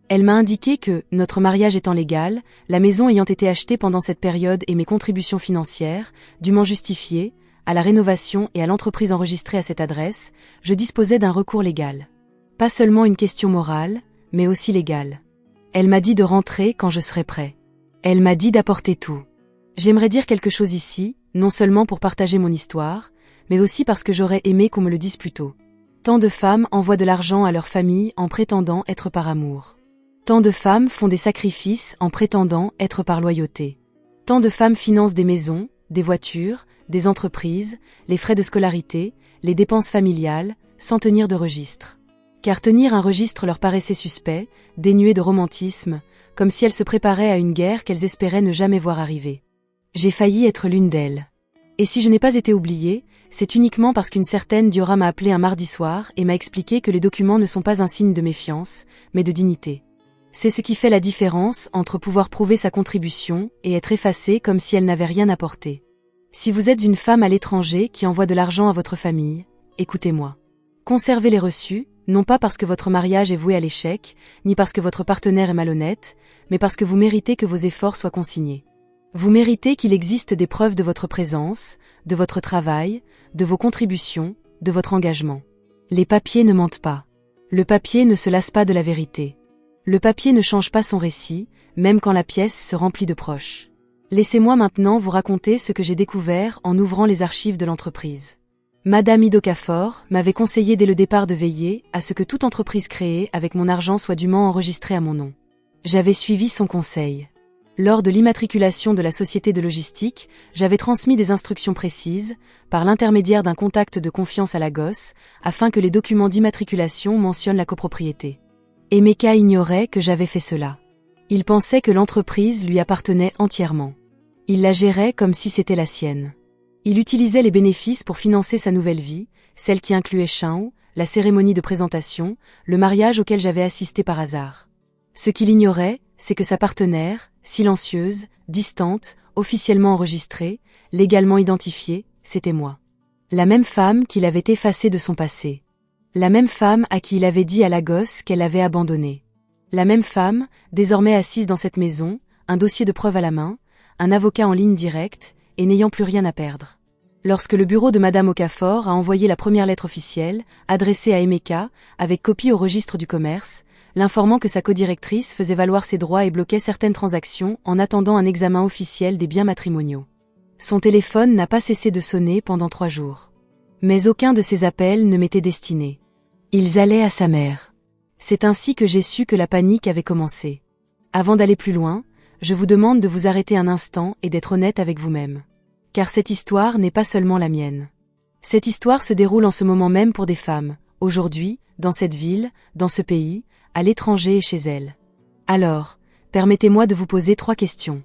Elle m'a indiqué que, notre mariage étant légal, la maison ayant été achetée pendant cette période et mes contributions financières, dûment justifiées, à la rénovation et à l'entreprise enregistrée à cette adresse, je disposais d'un recours légal. Pas seulement une question morale, mais aussi légale. Elle m'a dit de rentrer quand je serais prêt. Elle m'a dit d'apporter tout. J'aimerais dire quelque chose ici, non seulement pour partager mon histoire, mais aussi parce que j'aurais aimé qu'on me le dise plus tôt. Tant de femmes envoient de l'argent à leur famille en prétendant être par amour. Tant de femmes font des sacrifices en prétendant être par loyauté. Tant de femmes financent des maisons, des voitures, des entreprises, les frais de scolarité, les dépenses familiales, sans tenir de registre. Car tenir un registre leur paraissait suspect, dénué de romantisme, comme si elles se préparaient à une guerre qu'elles espéraient ne jamais voir arriver. J'ai failli être l'une d'elles. Et si je n'ai pas été oubliée, c'est uniquement parce qu'une certaine Diora m'a appelé un mardi soir et m'a expliqué que les documents ne sont pas un signe de méfiance, mais de dignité. C'est ce qui fait la différence entre pouvoir prouver sa contribution et être effacée comme si elle n'avait rien apporté. Si vous êtes une femme à l'étranger qui envoie de l'argent à votre famille, écoutez-moi. Conservez les reçus, non pas parce que votre mariage est voué à l'échec, ni parce que votre partenaire est malhonnête, mais parce que vous méritez que vos efforts soient consignés. Vous méritez qu'il existe des preuves de votre présence, de votre travail, de vos contributions, de votre engagement. Les papiers ne mentent pas. Le papier ne se lasse pas de la vérité. Le papier ne change pas son récit, même quand la pièce se remplit de proches. Laissez-moi maintenant vous raconter ce que j'ai découvert en ouvrant les archives de l'entreprise. Madame Okafor m'avait conseillé dès le départ de veiller à ce que toute entreprise créée avec mon argent soit dûment enregistrée à mon nom. J'avais suivi son conseil. Lors de l'immatriculation de la société de logistique, j'avais transmis des instructions précises, par l'intermédiaire d'un contact de confiance à Lagos, afin que les documents d'immatriculation mentionnent la copropriété. Emeka ignorait que j'avais fait cela. Il pensait que l'entreprise lui appartenait entièrement. Il la gérait comme si c'était la sienne. Il utilisait les bénéfices pour financer sa nouvelle vie, celle qui incluait Chao, la cérémonie de présentation, le mariage auquel j'avais assisté par hasard. Ce qu'il ignorait, c'est que sa partenaire, silencieuse, distante, officiellement enregistrée, légalement identifiée, c'était moi. La même femme qu'il avait effacée de son passé. La même femme à qui il avait dit à la gosse qu'elle avait abandonnée. La même femme, désormais assise dans cette maison, un dossier de preuve à la main, un avocat en ligne directe, et n'ayant plus rien à perdre. Lorsque le bureau de Madame Okafor a envoyé la première lettre officielle, adressée à Emeka, avec copie au registre du commerce, l'informant que sa codirectrice faisait valoir ses droits et bloquait certaines transactions en attendant un examen officiel des biens matrimoniaux. Son téléphone n'a pas cessé de sonner pendant 3 jours. Mais aucun de ses appels ne m'était destiné. Ils allaient à sa mère. C'est ainsi que j'ai su que la panique avait commencé. Avant d'aller plus loin, je vous demande de vous arrêter un instant et d'être honnête avec vous-même. Car cette histoire n'est pas seulement la mienne. Cette histoire se déroule en ce moment même pour des femmes, aujourd'hui, dans cette ville, dans ce pays, à l'étranger et chez elles. Alors, permettez-moi de vous poser 3 questions.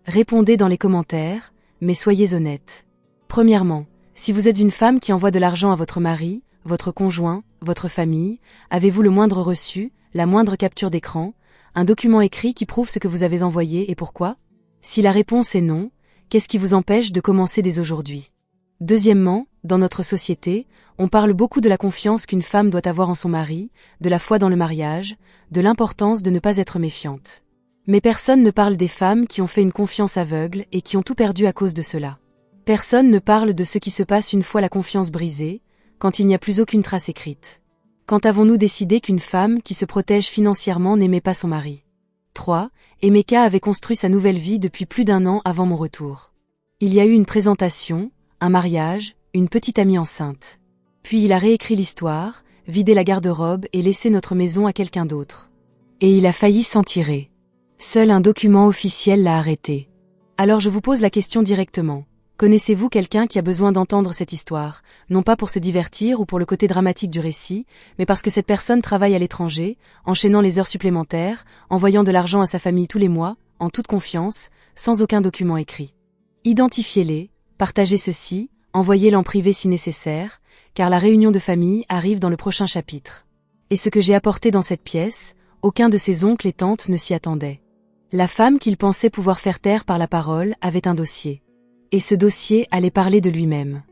Répondez dans les commentaires, mais soyez honnête. Premièrement, si vous êtes une femme qui envoie de l'argent à votre mari, votre conjoint, votre famille, avez-vous le moindre reçu, la moindre capture d'écran, un document écrit qui prouve ce que vous avez envoyé et pourquoi? Si la réponse est non, qu'est-ce qui vous empêche de commencer dès aujourd'hui? Deuxièmement, dans notre société, on parle beaucoup de la confiance qu'une femme doit avoir en son mari, de la foi dans le mariage, de l'importance de ne pas être méfiante. Mais personne ne parle des femmes qui ont fait une confiance aveugle et qui ont tout perdu à cause de cela. Personne ne parle de ce qui se passe une fois la confiance brisée, quand il n'y a plus aucune trace écrite. Quand avons-nous décidé qu'une femme qui se protège financièrement n'aimait pas son mari? 3. Emeka avait construit sa nouvelle vie depuis plus d'1 an avant mon retour. Il y a eu une présentation, un mariage, une petite amie enceinte. Puis il a réécrit l'histoire, vidé la garde-robe et laissé notre maison à quelqu'un d'autre. Et il a failli s'en tirer. Seul un document officiel l'a arrêté. Alors je vous pose la question directement. Connaissez-vous quelqu'un qui a besoin d'entendre cette histoire, non pas pour se divertir ou pour le côté dramatique du récit, mais parce que cette personne travaille à l'étranger, enchaînant les heures supplémentaires, envoyant de l'argent à sa famille tous les mois, en toute confiance, sans aucun document écrit. Identifiez-les, partagez ceci, envoyez-les en privé si nécessaire, car la réunion de famille arrive dans le prochain chapitre. Et ce que j'ai apporté dans cette pièce, aucun de ses oncles et tantes ne s'y attendait. La femme qu'il pensait pouvoir faire taire par la parole avait un dossier. Et ce dossier allait parler de lui-même.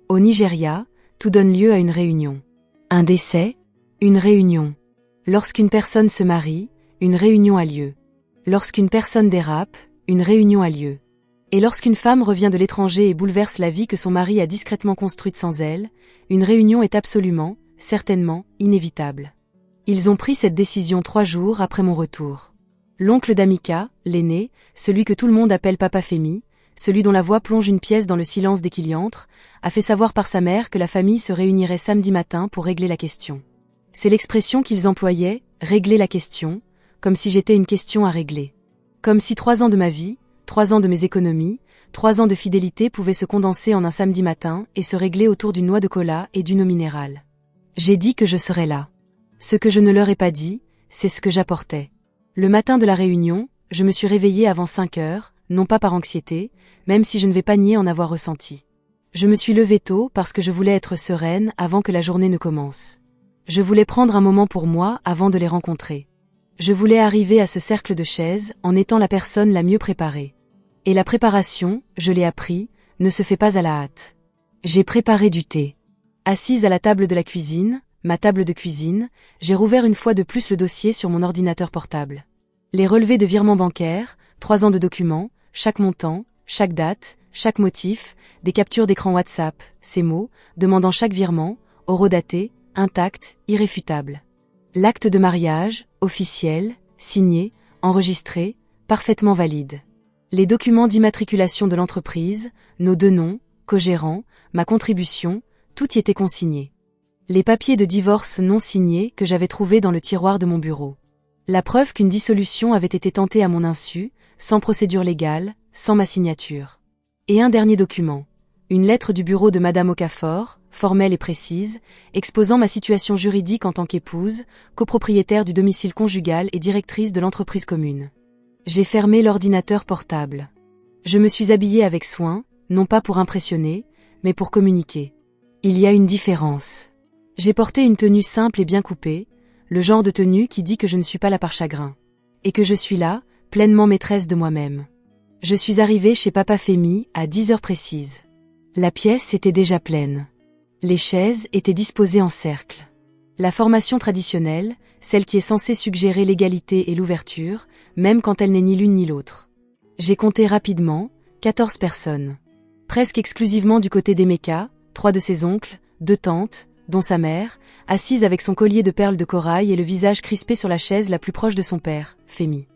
Au Nigeria, tout donne lieu à une réunion. Un décès, une réunion. Lorsqu'une personne se marie, une réunion a lieu. Lorsqu'une personne dérape, une réunion a lieu. Et lorsqu'une femme revient de l'étranger et bouleverse la vie que son mari a discrètement construite sans elle, une réunion est absolument, certainement, inévitable. Ils ont pris cette décision 3 jours après mon retour. L'oncle d'Amika, l'aîné, celui que tout le monde appelle Papa Femi, celui dont la voix plonge une pièce dans le silence dès qu'il y entre, a fait savoir par sa mère que la famille se réunirait samedi matin pour régler la question. C'est l'expression qu'ils employaient, régler la question, comme si j'étais une question à régler. Comme si 3 ans de ma vie, 3 ans de mes économies, 3 ans de fidélité pouvaient se condenser en un samedi matin et se régler autour d'une noix de cola et d'une eau minérale. J'ai dit que je serais là. Ce que je ne leur ai pas dit, c'est ce que j'apportais. Le matin de la réunion, je me suis réveillée avant 5 heures, non pas par anxiété, même si je ne vais pas nier en avoir ressenti. Je me suis levée tôt parce que je voulais être sereine avant que la journée ne commence. Je voulais prendre un moment pour moi avant de les rencontrer. Je voulais arriver à ce cercle de chaises en étant la personne la mieux préparée. Et la préparation, je l'ai appris, ne se fait pas à la hâte. J'ai préparé du thé. Assise à la table de la cuisine, ma table de cuisine, j'ai rouvert une fois de plus le dossier sur mon ordinateur portable. Les relevés de virements bancaires, 3 ans de documents, chaque montant, chaque date, chaque motif, des captures d'écran WhatsApp, ces mots, demandant chaque virement, horodaté, intact, irréfutable. L'acte de mariage, officiel, signé, enregistré, parfaitement valide. Les documents d'immatriculation de l'entreprise, nos 2 noms, co-gérants, ma contribution, tout y était consigné. Les papiers de divorce non signés que j'avais trouvés dans le tiroir de mon bureau. La preuve qu'une dissolution avait été tentée à mon insu, sans procédure légale, sans ma signature. Et un dernier document. Une lettre du bureau de Madame Okafor, formelle et précise, exposant ma situation juridique en tant qu'épouse, copropriétaire du domicile conjugal et directrice de l'entreprise commune. J'ai fermé l'ordinateur portable. Je me suis habillée avec soin, non pas pour impressionner, mais pour communiquer. Il y a une différence. J'ai porté une tenue simple et bien coupée, le genre de tenue qui dit que je ne suis pas là par chagrin. Et que je suis là, pleinement maîtresse de moi-même. Je suis arrivée chez Papa Femi à 10 heures précises. La pièce était déjà pleine. Les chaises étaient disposées en cercle. La formation traditionnelle, celle qui est censée suggérer l'égalité et l'ouverture, même quand elle n'est ni l'une ni l'autre. J'ai compté rapidement, 14 personnes. Presque exclusivement du côté d'Emeka, 3 de ses oncles, 2 tantes, dont sa mère, assise avec son collier de perles de corail et le visage crispé sur la chaise la plus proche de son père, Femi.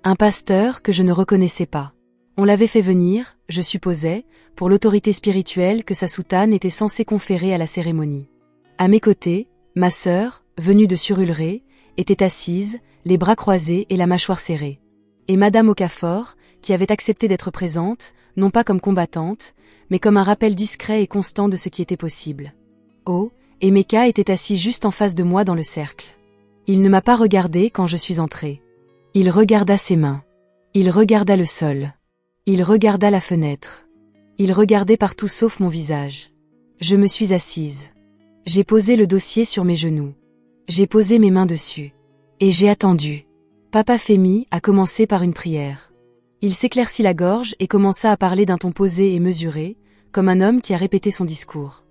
Un pasteur que je ne reconnaissais pas. On l'avait fait venir, je supposais, pour l'autorité spirituelle que sa soutane était censée conférer à la cérémonie. À mes côtés, ma sœur, venue de Surulré, était assise, les bras croisés et la mâchoire serrée. Et Madame Okafor, qui avait accepté d'être présente, non pas comme combattante, mais comme un rappel discret et constant de ce qui était possible. Oh, Emeka était assis juste en face de moi dans le cercle. Il ne m'a pas regardé quand je suis entrée. Il regarda ses mains. Il regarda le sol. Il regarda la fenêtre. Il regardait partout sauf mon visage. Je me suis assise. J'ai posé le dossier sur mes genoux. J'ai posé mes mains dessus. Et j'ai attendu. Papa Femi a commencé par une prière. Il s'éclaircit la gorge et commença à parler d'un ton posé et mesuré, comme un homme qui a répété son discours.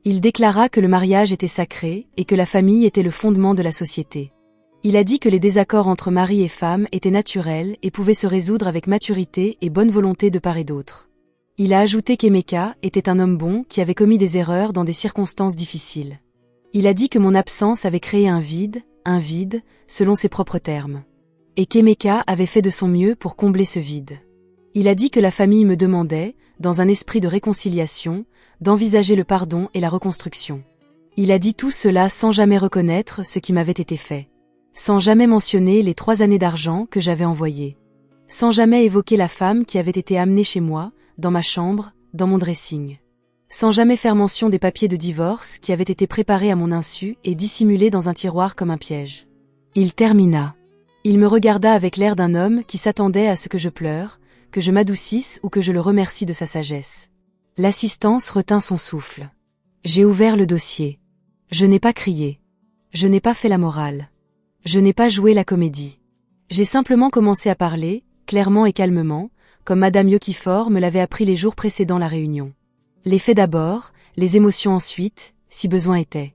Il déclara que le mariage était sacré et que la famille était le fondement de la société. Il a dit que les désaccords entre mari et femme étaient naturels et pouvaient se résoudre avec maturité et bonne volonté de part et d'autre. Il a ajouté qu'Emeka était un homme bon qui avait commis des erreurs dans des circonstances difficiles. Il a dit que mon absence avait créé un vide, selon ses propres termes. Et qu'Emeka avait fait de son mieux pour combler ce vide. Il a dit que la famille me demandait, dans un esprit de réconciliation, d'envisager le pardon et la reconstruction. Il a dit tout cela sans jamais reconnaître ce qui m'avait été fait. Sans jamais mentionner les 3 années d'argent que j'avais envoyées. Sans jamais évoquer la femme qui avait été amenée chez moi, dans ma chambre, dans mon dressing. Sans jamais faire mention des papiers de divorce qui avaient été préparés à mon insu et dissimulés dans un tiroir comme un piège. Il termina. Il me regarda avec l'air d'un homme qui s'attendait à ce que je pleure, que je m'adoucisse ou que je le remercie de sa sagesse. L'assistance retint son souffle. J'ai ouvert le dossier. Je n'ai pas crié. Je n'ai pas fait la morale. Je n'ai pas joué la comédie. J'ai simplement commencé à parler, clairement et calmement, comme Madame Yokifor me l'avait appris les jours précédant la réunion. Les faits d'abord, les émotions ensuite, si besoin était.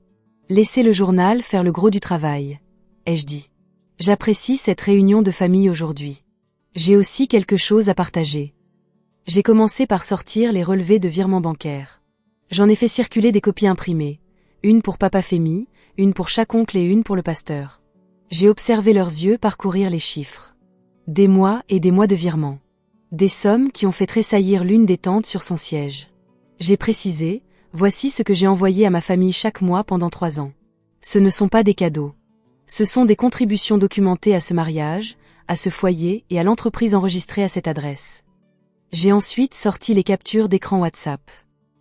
Laissez le journal faire le gros du travail, ai-je dit. J'apprécie cette réunion de famille aujourd'hui. J'ai aussi quelque chose à partager. J'ai commencé par sortir les relevés de virements bancaires. J'en ai fait circuler des copies imprimées, une pour Papa Femi, une pour chaque oncle et une pour le pasteur. J'ai observé leurs yeux parcourir les chiffres. Des mois et des mois de virements. Des sommes qui ont fait tressaillir l'une des tantes sur son siège. J'ai précisé, voici ce que j'ai envoyé à ma famille chaque mois pendant 3 ans. Ce ne sont pas des cadeaux. Ce sont des contributions documentées à ce mariage, à ce foyer et à l'entreprise enregistrée à cette adresse. J'ai ensuite sorti les captures d'écran WhatsApp.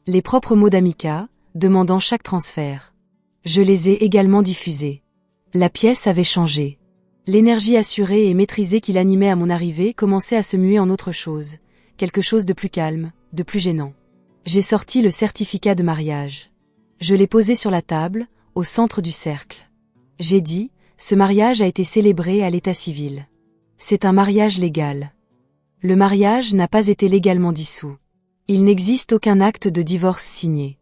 Les propres mots d'Amika, demandant chaque transfert. Je les ai également diffusés. La pièce avait changé. L'énergie assurée et maîtrisée qui l'animait à mon arrivée commençait à se muer en autre chose, quelque chose de plus calme, de plus gênant. J'ai sorti le certificat de mariage. Je l'ai posé sur la table, au centre du cercle. J'ai dit, ce mariage a été célébré à l'état civil. C'est un mariage légal. Le mariage n'a pas été légalement dissous. Il n'existe aucun acte de divorce signé.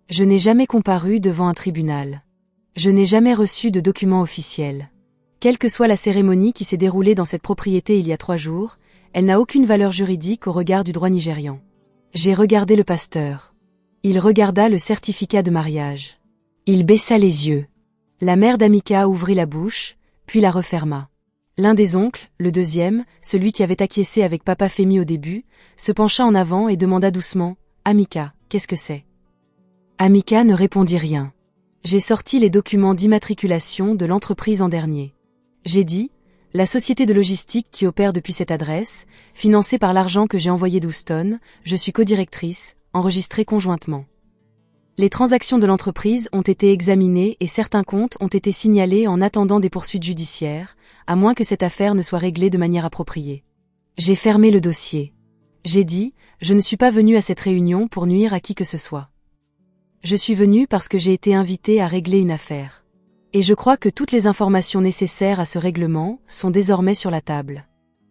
Je n'ai jamais comparu devant un tribunal. Je n'ai jamais reçu de document officiel. Quelle que soit la cérémonie qui s'est déroulée dans cette propriété il y a 3 jours, elle n'a aucune valeur juridique au regard du droit nigérian. J'ai regardé le pasteur. Il regarda le certificat de mariage. Il baissa les yeux. La mère d'Amika ouvrit la bouche, puis la referma. L'un des oncles, le deuxième, celui qui avait acquiescé avec Papa Femi au début, se pencha en avant et demanda doucement, « Amika, qu'est-ce que c'est ?» Amika ne répondit rien. J'ai sorti les documents d'immatriculation de l'entreprise en dernier. J'ai dit, la société de logistique qui opère depuis cette adresse, financée par l'argent que j'ai envoyé d'Houston, je suis codirectrice, enregistrée conjointement. Les transactions de l'entreprise ont été examinées et certains comptes ont été signalés en attendant des poursuites judiciaires, à moins que cette affaire ne soit réglée de manière appropriée. J'ai fermé le dossier. J'ai dit, je ne suis pas venue à cette réunion pour nuire à qui que ce soit. Je suis venue parce que j'ai été invitée à régler une affaire. Et je crois que toutes les informations nécessaires à ce règlement sont désormais sur la table.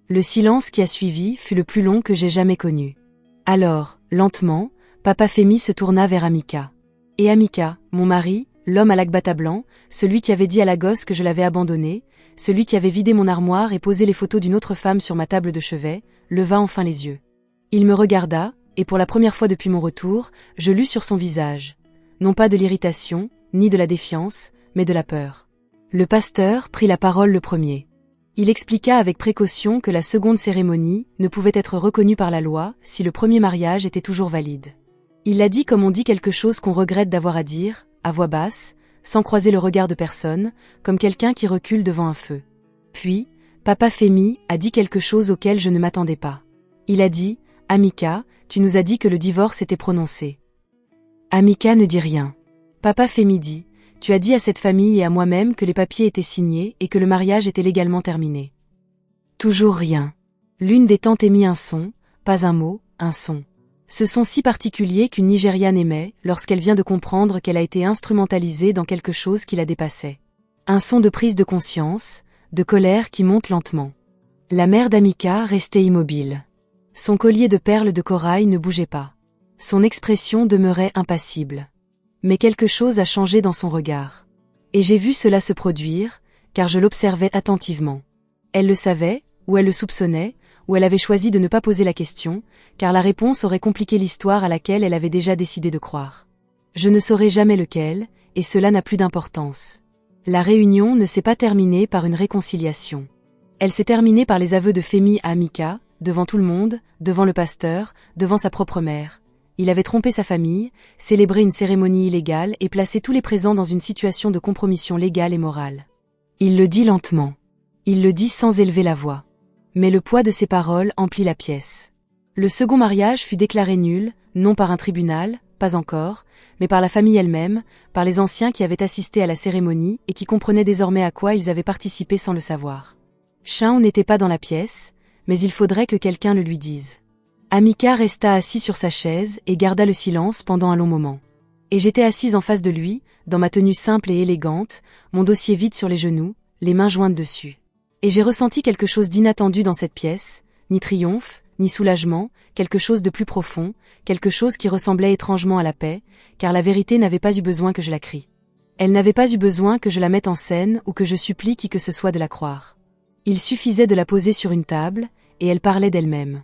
Le silence qui a suivi fut le plus long que j'ai jamais connu. Alors, lentement, Papa Femi se tourna vers Amika. Et Amika, mon mari, l'homme à l'agbata blanc, celui qui avait dit à la gosse que je l'avais abandonné, celui qui avait vidé mon armoire et posé les photos d'une autre femme sur ma table de chevet, leva enfin les yeux. Il me regarda, et pour la première fois depuis mon retour, je lus sur son visage. Non pas de l'irritation, ni de la défiance, mais de la peur. Le pasteur prit la parole le premier. Il expliqua avec précaution que la seconde cérémonie ne pouvait être reconnue par la loi si le premier mariage était toujours valide. Il l'a dit comme on dit quelque chose qu'on regrette d'avoir à dire, à voix basse, sans croiser le regard de personne, comme quelqu'un qui recule devant un feu. Puis, Papa Femi a dit quelque chose auquel je ne m'attendais pas. Il a dit « Amika, tu nous as dit que le divorce était prononcé. » Amika ne dit rien. Papa Femi dit « Tu as dit à cette famille et à moi-même que les papiers étaient signés et que le mariage était légalement terminé. » Toujours rien. L'une des tantes émit un son, pas un mot, un son. Ce son si particulier qu'une Nigériane émet lorsqu'elle vient de comprendre qu'elle a été instrumentalisée dans quelque chose qui la dépassait. Un son de prise de conscience, de colère qui monte lentement. La mère d'Amika restait immobile. Son collier de perles de corail ne bougeait pas. Son expression demeurait impassible. Mais quelque chose a changé dans son regard. Et j'ai vu cela se produire, car je l'observais attentivement. Elle le savait, ou elle le soupçonnait, ou elle avait choisi de ne pas poser la question, car la réponse aurait compliqué l'histoire à laquelle elle avait déjà décidé de croire. Je ne saurai jamais lequel, et cela n'a plus d'importance. La réunion ne s'est pas terminée par une réconciliation. Elle s'est terminée par les aveux de Femi à Amika, devant tout le monde, devant le pasteur, devant sa propre mère. Il avait trompé sa famille, célébré une cérémonie illégale et placé tous les présents dans une situation de compromission légale et morale. Il le dit lentement. Il le dit sans élever la voix. Mais le poids de ses paroles emplit la pièce. Le second mariage fut déclaré nul, non par un tribunal, pas encore, mais par la famille elle-même, par les anciens qui avaient assisté à la cérémonie et qui comprenaient désormais à quoi ils avaient participé sans le savoir. Shaun n'était pas dans la pièce, mais il faudrait que quelqu'un le lui dise. Amika resta assis sur sa chaise et garda le silence pendant un long moment. Et j'étais assise en face de lui, dans ma tenue simple et élégante, mon dossier vide sur les genoux, les mains jointes dessus. Et j'ai ressenti quelque chose d'inattendu dans cette pièce, ni triomphe, ni soulagement, quelque chose de plus profond, quelque chose qui ressemblait étrangement à la paix, car la vérité n'avait pas eu besoin que je la crie. Elle n'avait pas eu besoin que je la mette en scène ou que je supplie qui que ce soit de la croire. Il suffisait de la poser sur une table, et elle parlait d'elle-même.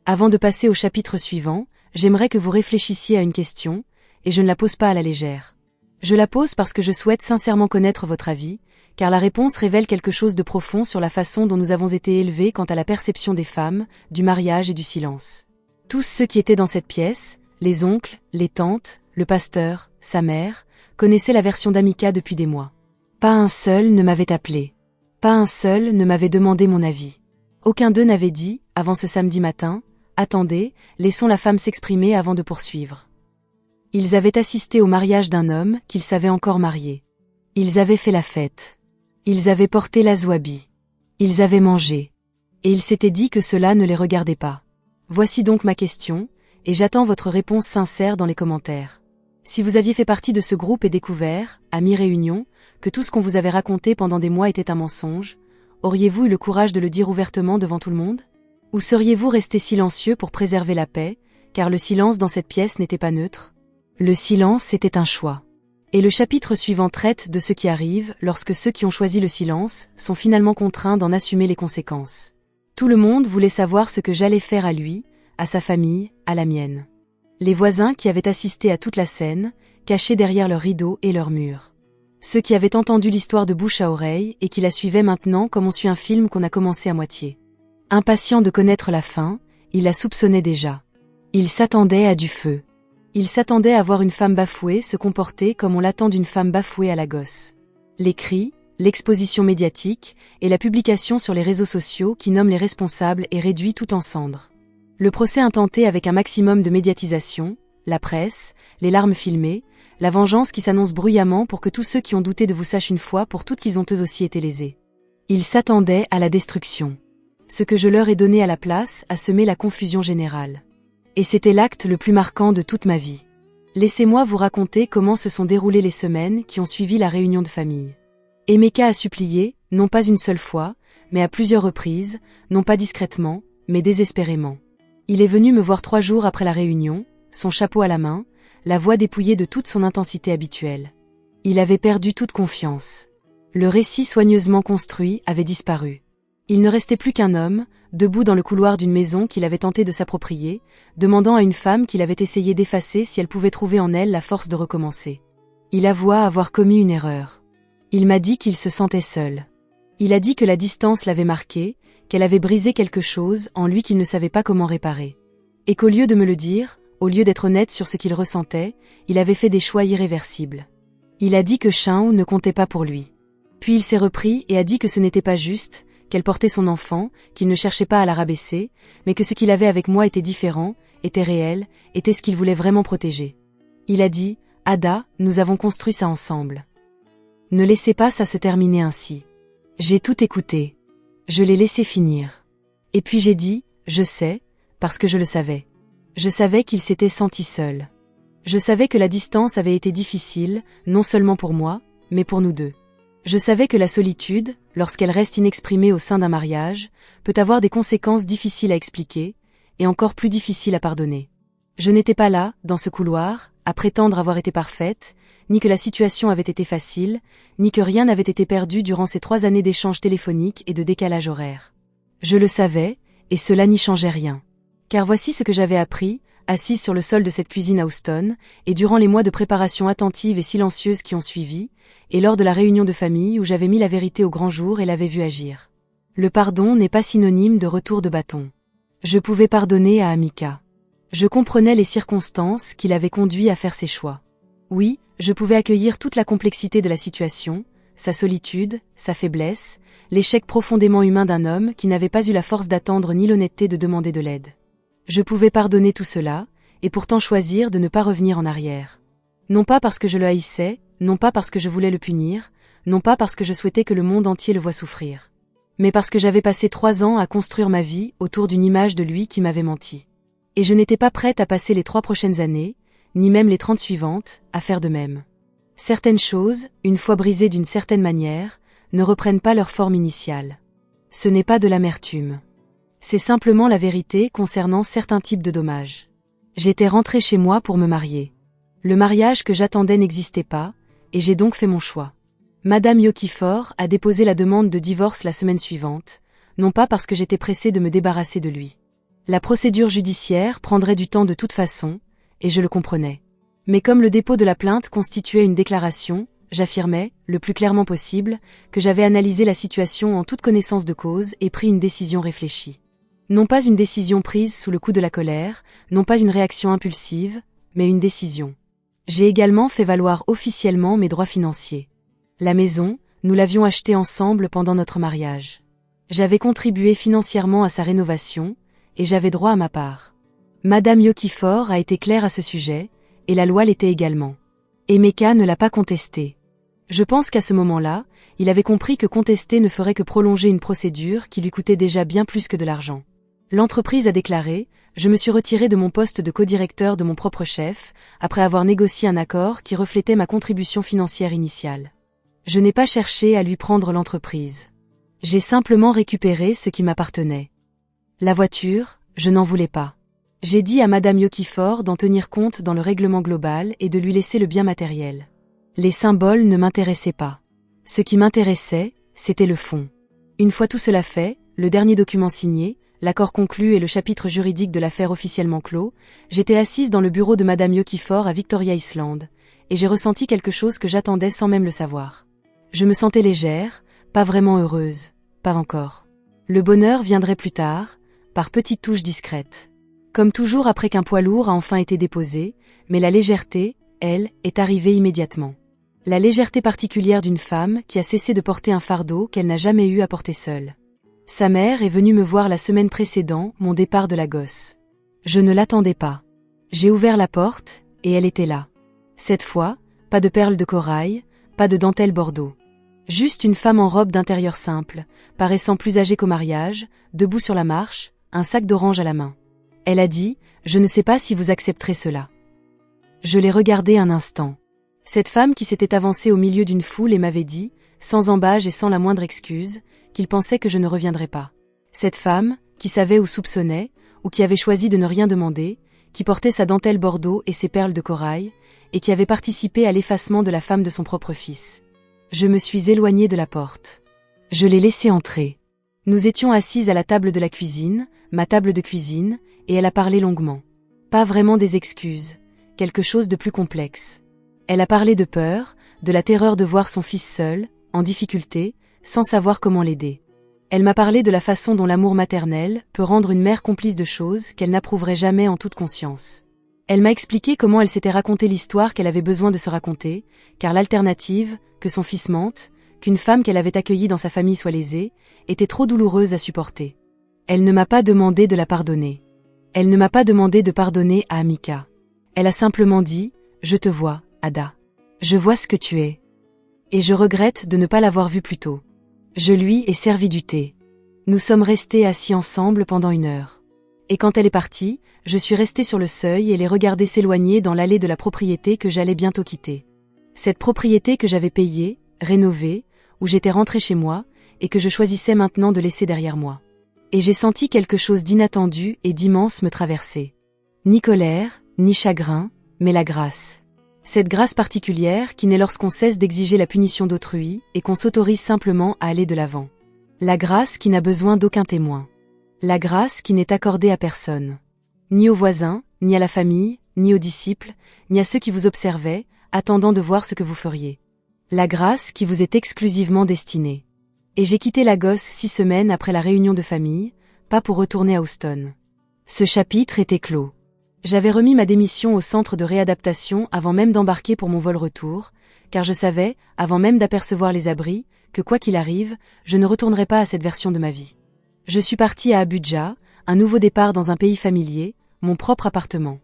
Avant de passer au chapitre suivant, j'aimerais que vous réfléchissiez à une question, et je ne la pose pas à la légère. Je la pose parce que je souhaite sincèrement connaître votre avis, car la réponse révèle quelque chose de profond sur la façon dont nous avons été élevés quant à la perception des femmes, du mariage et du silence. Tous ceux qui étaient dans cette pièce, les oncles, les tantes, le pasteur, sa mère, connaissaient la version d'Amika depuis des mois. Pas un seul ne m'avait appelé. Pas un seul ne m'avait demandé mon avis. Aucun d'eux n'avait dit, avant ce samedi matin, « Attendez, laissons la femme s'exprimer avant de poursuivre. » Ils avaient assisté au mariage d'un homme qu'ils savaient encore marié. Ils avaient fait la fête. Ils avaient porté la zouabi. Ils avaient mangé. Et ils s'étaient dit que cela ne les regardait pas. Voici donc ma question, et j'attends votre réponse sincère dans les commentaires. Si vous aviez fait partie de ce groupe et découvert, à mi-réunion, que tout ce qu'on vous avait raconté pendant des mois était un mensonge, auriez-vous eu le courage de le dire ouvertement devant tout le monde? Ou seriez-vous resté silencieux pour préserver la paix, car le silence dans cette pièce n'était pas neutre? Le silence était un choix. Et le chapitre suivant traite de ce qui arrive lorsque ceux qui ont choisi le silence sont finalement contraints d'en assumer les conséquences. Tout le monde voulait savoir ce que j'allais faire à lui, à sa famille, à la mienne. Les voisins qui avaient assisté à toute la scène, cachés derrière leurs rideaux et leurs murs. Ceux qui avaient entendu l'histoire de bouche à oreille et qui la suivaient maintenant comme on suit un film qu'on a commencé à moitié. Impatient de connaître la fin, il la soupçonnait déjà. Il s'attendait à du feu. Il s'attendait à voir une femme bafouée se comporter comme on l'attend d'une femme bafouée à la gosse. Les cris, l'exposition médiatique et la publication sur les réseaux sociaux qui nomment les responsables et réduit tout en cendres. Le procès intenté avec un maximum de médiatisation, la presse, les larmes filmées, la vengeance qui s'annonce bruyamment pour que tous ceux qui ont douté de vous sachent une fois pour toutes qu'ils ont eux aussi été lésés. Ils s'attendaient à la destruction. Ce que je leur ai donné à la place a semé la confusion générale. Et c'était l'acte le plus marquant de toute ma vie. Laissez-moi vous raconter comment se sont déroulées les semaines qui ont suivi la réunion de famille. Emeka a supplié, non pas une seule fois, mais à plusieurs reprises, non pas discrètement, mais désespérément. Il est venu me voir 3 jours après la réunion, son chapeau à la main, la voix dépouillée de toute son intensité habituelle. Il avait perdu toute confiance. Le récit soigneusement construit avait disparu. Il ne restait plus qu'un homme, debout dans le couloir d'une maison qu'il avait tenté de s'approprier, demandant à une femme qu'il avait essayé d'effacer si elle pouvait trouver en elle la force de recommencer. Il avoua avoir commis une erreur. Il m'a dit qu'il se sentait seul. Il a dit que la distance l'avait marqué, qu'elle avait brisé quelque chose en lui qu'il ne savait pas comment réparer. Et qu'au lieu de me le dire, au lieu d'être honnête sur ce qu'il ressentait, il avait fait des choix irréversibles. Il a dit que Shao ne comptait pas pour lui. Puis il s'est repris et a dit que ce n'était pas juste, qu'elle portait son enfant, qu'il ne cherchait pas à la rabaisser, mais que ce qu'il avait avec moi était différent, était réel, était ce qu'il voulait vraiment protéger. Il a dit, « Ada, nous avons construit ça ensemble. Ne laissez pas ça se terminer ainsi. » J'ai tout écouté. Je l'ai laissé finir. Et puis j'ai dit, « Je sais, parce que je le savais. » Je savais qu'il s'était senti seul. Je savais que la distance avait été difficile, non seulement pour moi, mais pour nous deux. Je savais que la solitude, lorsqu'elle reste inexprimée au sein d'un mariage, peut avoir des conséquences difficiles à expliquer, et encore plus difficiles à pardonner. Je n'étais pas là, dans ce couloir, à prétendre avoir été parfaite, ni que la situation avait été facile, ni que rien n'avait été perdu durant ces 3 années d'échanges téléphoniques et de décalage horaire. Je le savais, et cela n'y changeait rien. Car voici ce que j'avais appris, assise sur le sol de cette cuisine à Houston, et durant les mois de préparation attentive et silencieuse qui ont suivi, et lors de la réunion de famille où j'avais mis la vérité au grand jour et l'avais vu agir. Le pardon n'est pas synonyme de retour de bâton. Je pouvais pardonner à Amika. Je comprenais les circonstances qui l'avaient conduit à faire ses choix. Oui, je pouvais accueillir toute la complexité de la situation, sa solitude, sa faiblesse, l'échec profondément humain d'un homme qui n'avait pas eu la force d'attendre ni l'honnêteté de demander de l'aide. Je pouvais pardonner tout cela, et pourtant choisir de ne pas revenir en arrière. Non pas parce que je le haïssais, non pas parce que je voulais le punir, non pas parce que je souhaitais que le monde entier le voie souffrir. Mais parce que j'avais passé 3 ans à construire ma vie autour d'une image de lui qui m'avait menti. Et je n'étais pas prête à passer les 3 prochaines années, ni même les 30 suivantes, à faire de même. Certaines choses, une fois brisées d'une certaine manière, ne reprennent pas leur forme initiale. Ce n'est pas de l'amertume. C'est simplement la vérité concernant certains types de dommages. J'étais rentrée chez moi pour me marier. Le mariage que j'attendais n'existait pas, et j'ai donc fait mon choix. Madame Yokifor a déposé la demande de divorce la semaine suivante, non pas parce que j'étais pressée de me débarrasser de lui. La procédure judiciaire prendrait du temps de toute façon, et je le comprenais. Mais comme le dépôt de la plainte constituait une déclaration, j'affirmais, le plus clairement possible, que j'avais analysé la situation en toute connaissance de cause et pris une décision réfléchie. Non pas une décision prise sous le coup de la colère, non pas une réaction impulsive, mais une décision. J'ai également fait valoir officiellement mes droits financiers. La maison, nous l'avions achetée ensemble pendant notre mariage. J'avais contribué financièrement à sa rénovation, et j'avais droit à ma part. Madame Yokifor a été claire à ce sujet, et la loi l'était également. Emeka ne l'a pas contesté. Je pense qu'à ce moment-là, il avait compris que contester ne ferait que prolonger une procédure qui lui coûtait déjà bien plus que de l'argent. L'entreprise a déclaré, je me suis retiré de mon poste de codirecteur de mon propre chef, après avoir négocié un accord qui reflétait ma contribution financière initiale. Je n'ai pas cherché à lui prendre l'entreprise. J'ai simplement récupéré ce qui m'appartenait. La voiture, je n'en voulais pas. J'ai dit à Madame Yokifor d'en tenir compte dans le règlement global et de lui laisser le bien matériel. Les symboles ne m'intéressaient pas. Ce qui m'intéressait, c'était le fond. Une fois tout cela fait, le dernier document signé, l'accord conclu et le chapitre juridique de l'affaire officiellement clos, j'étais assise dans le bureau de Madame Yokifor à Victoria Island, et j'ai ressenti quelque chose que j'attendais sans même le savoir. Je me sentais légère, pas vraiment heureuse, pas encore. Le bonheur viendrait plus tard, par petites touches discrètes. Comme toujours après qu'un poids lourd a enfin été déposé, mais la légèreté, elle, est arrivée immédiatement. La légèreté particulière d'une femme qui a cessé de porter un fardeau qu'elle n'a jamais eu à porter seule. Sa mère est venue me voir la semaine précédant mon départ de Lagos. Je ne l'attendais pas. J'ai ouvert la porte, et elle était là. Cette fois, pas de perles de corail, pas de dentelle bordeaux. Juste une femme en robe d'intérieur simple, paraissant plus âgée qu'au mariage, debout sur la marche, un sac d'orange à la main. Elle a dit, « Je ne sais pas si vous accepterez cela. » Je l'ai regardée un instant. Cette femme qui s'était avancée au milieu d'une foule et m'avait dit, sans embâge et sans la moindre excuse, qu'il pensait que je ne reviendrais pas. Cette femme, qui savait ou soupçonnait, ou qui avait choisi de ne rien demander, qui portait sa dentelle bordeaux et ses perles de corail, et qui avait participé à l'effacement de la femme de son propre fils. Je me suis éloignée de la porte. Je l'ai laissée entrer. Nous étions assises à la table de la cuisine, ma table de cuisine, et elle a parlé longuement. Pas vraiment des excuses, quelque chose de plus complexe. Elle a parlé de peur, de la terreur de voir son fils seul, en difficulté, sans savoir comment l'aider. Elle m'a parlé de la façon dont l'amour maternel peut rendre une mère complice de choses qu'elle n'approuverait jamais en toute conscience. Elle m'a expliqué comment elle s'était raconté l'histoire qu'elle avait besoin de se raconter, car l'alternative, que son fils mente, qu'une femme qu'elle avait accueillie dans sa famille soit lésée, était trop douloureuse à supporter. Elle ne m'a pas demandé de la pardonner. Elle ne m'a pas demandé de pardonner à Amika. Elle a simplement dit « Je te vois, Ada. Je vois ce que tu es. Et je regrette de ne pas l'avoir vu plus tôt. » Je lui ai servi du thé. Nous sommes restés assis ensemble pendant 1 heure. Et quand elle est partie, je suis restée sur le seuil et l'ai regardée s'éloigner dans l'allée de la propriété que j'allais bientôt quitter. Cette propriété que j'avais payée, rénovée, où j'étais rentrée chez moi, et que je choisissais maintenant de laisser derrière moi. Et j'ai senti quelque chose d'inattendu et d'immense me traverser. Ni colère, ni chagrin, mais la grâce. Cette grâce particulière qui naît lorsqu'on cesse d'exiger la punition d'autrui et qu'on s'autorise simplement à aller de l'avant. La grâce qui n'a besoin d'aucun témoin. La grâce qui n'est accordée à personne. Ni aux voisins, ni à la famille, ni aux disciples, ni à ceux qui vous observaient, attendant de voir ce que vous feriez. La grâce qui vous est exclusivement destinée. Et j'ai quitté Lagos 6 semaines après la réunion de famille, pas pour retourner à Houston. Ce chapitre était clos. J'avais remis ma démission au centre de réadaptation avant même d'embarquer pour mon vol retour, car je savais, avant même d'apercevoir les abris, que quoi qu'il arrive, je ne retournerais pas à cette version de ma vie. Je suis partie à Abuja, un nouveau départ dans un pays familier, mon propre appartement.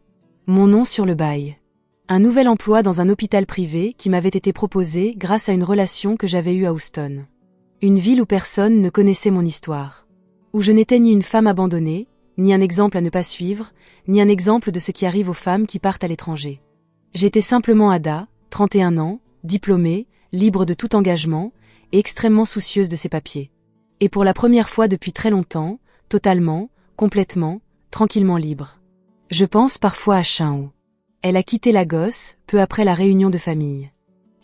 Mon nom sur le bail. Un nouvel emploi dans un hôpital privé qui m'avait été proposé grâce à une relation que j'avais eue à Houston. Une ville où personne ne connaissait mon histoire. Où je n'étais ni une femme abandonnée, ni un exemple à ne pas suivre, ni un exemple de ce qui arrive aux femmes qui partent à l'étranger. J'étais simplement Ada, 31 ans, diplômée, libre de tout engagement, et extrêmement soucieuse de ses papiers. Et pour la première fois depuis très longtemps, totalement, complètement, tranquillement libre. Je pense parfois à Chinho. Elle a quitté Lagos, peu après la réunion de famille.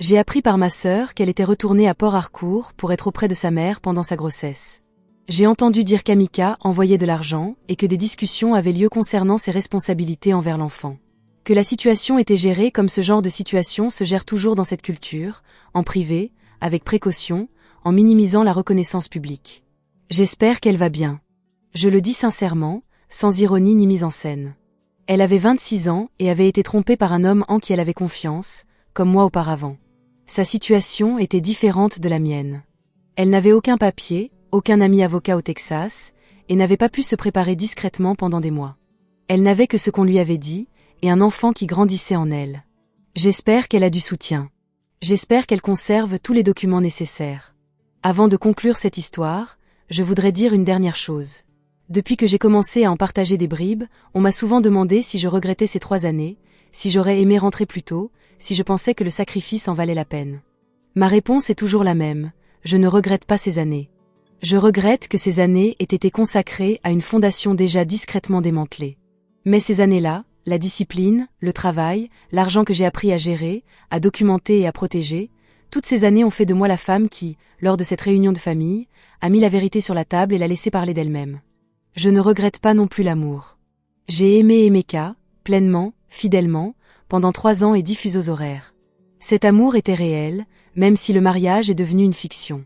J'ai appris par ma sœur qu'elle était retournée à Port Harcourt pour être auprès de sa mère pendant sa grossesse. J'ai entendu dire qu'Amika envoyait de l'argent et que des discussions avaient lieu concernant ses responsabilités envers l'enfant. Que la situation était gérée comme ce genre de situation se gère toujours dans cette culture, en privé, avec précaution, en minimisant la reconnaissance publique. J'espère qu'elle va bien. Je le dis sincèrement, sans ironie ni mise en scène. Elle avait 26 ans et avait été trompée par un homme en qui elle avait confiance, comme moi auparavant. Sa situation était différente de la mienne. Elle n'avait aucun papier, aucun ami avocat au Texas, et n'avait pas pu se préparer discrètement pendant des mois. Elle n'avait que ce qu'on lui avait dit, et un enfant qui grandissait en elle. J'espère qu'elle a du soutien. J'espère qu'elle conserve tous les documents nécessaires. Avant de conclure cette histoire, je voudrais dire une dernière chose. Depuis que j'ai commencé à en partager des bribes, on m'a souvent demandé si je regrettais ces 3 années, si j'aurais aimé rentrer plus tôt, si je pensais que le sacrifice en valait la peine. Ma réponse est toujours la même, je ne regrette pas ces années. Je regrette que ces années aient été consacrées à une fondation déjà discrètement démantelée. Mais ces années-là, la discipline, le travail, l'argent que j'ai appris à gérer, à documenter et à protéger, toutes ces années ont fait de moi la femme qui, lors de cette réunion de famille, a mis la vérité sur la table et l'a laissé parler d'elle-même. Je ne regrette pas non plus l'amour. J'ai aimé Emeka, pleinement, fidèlement, pendant 3 ans et 10 fuseaux horaires. Cet amour était réel, même si le mariage est devenu une fiction.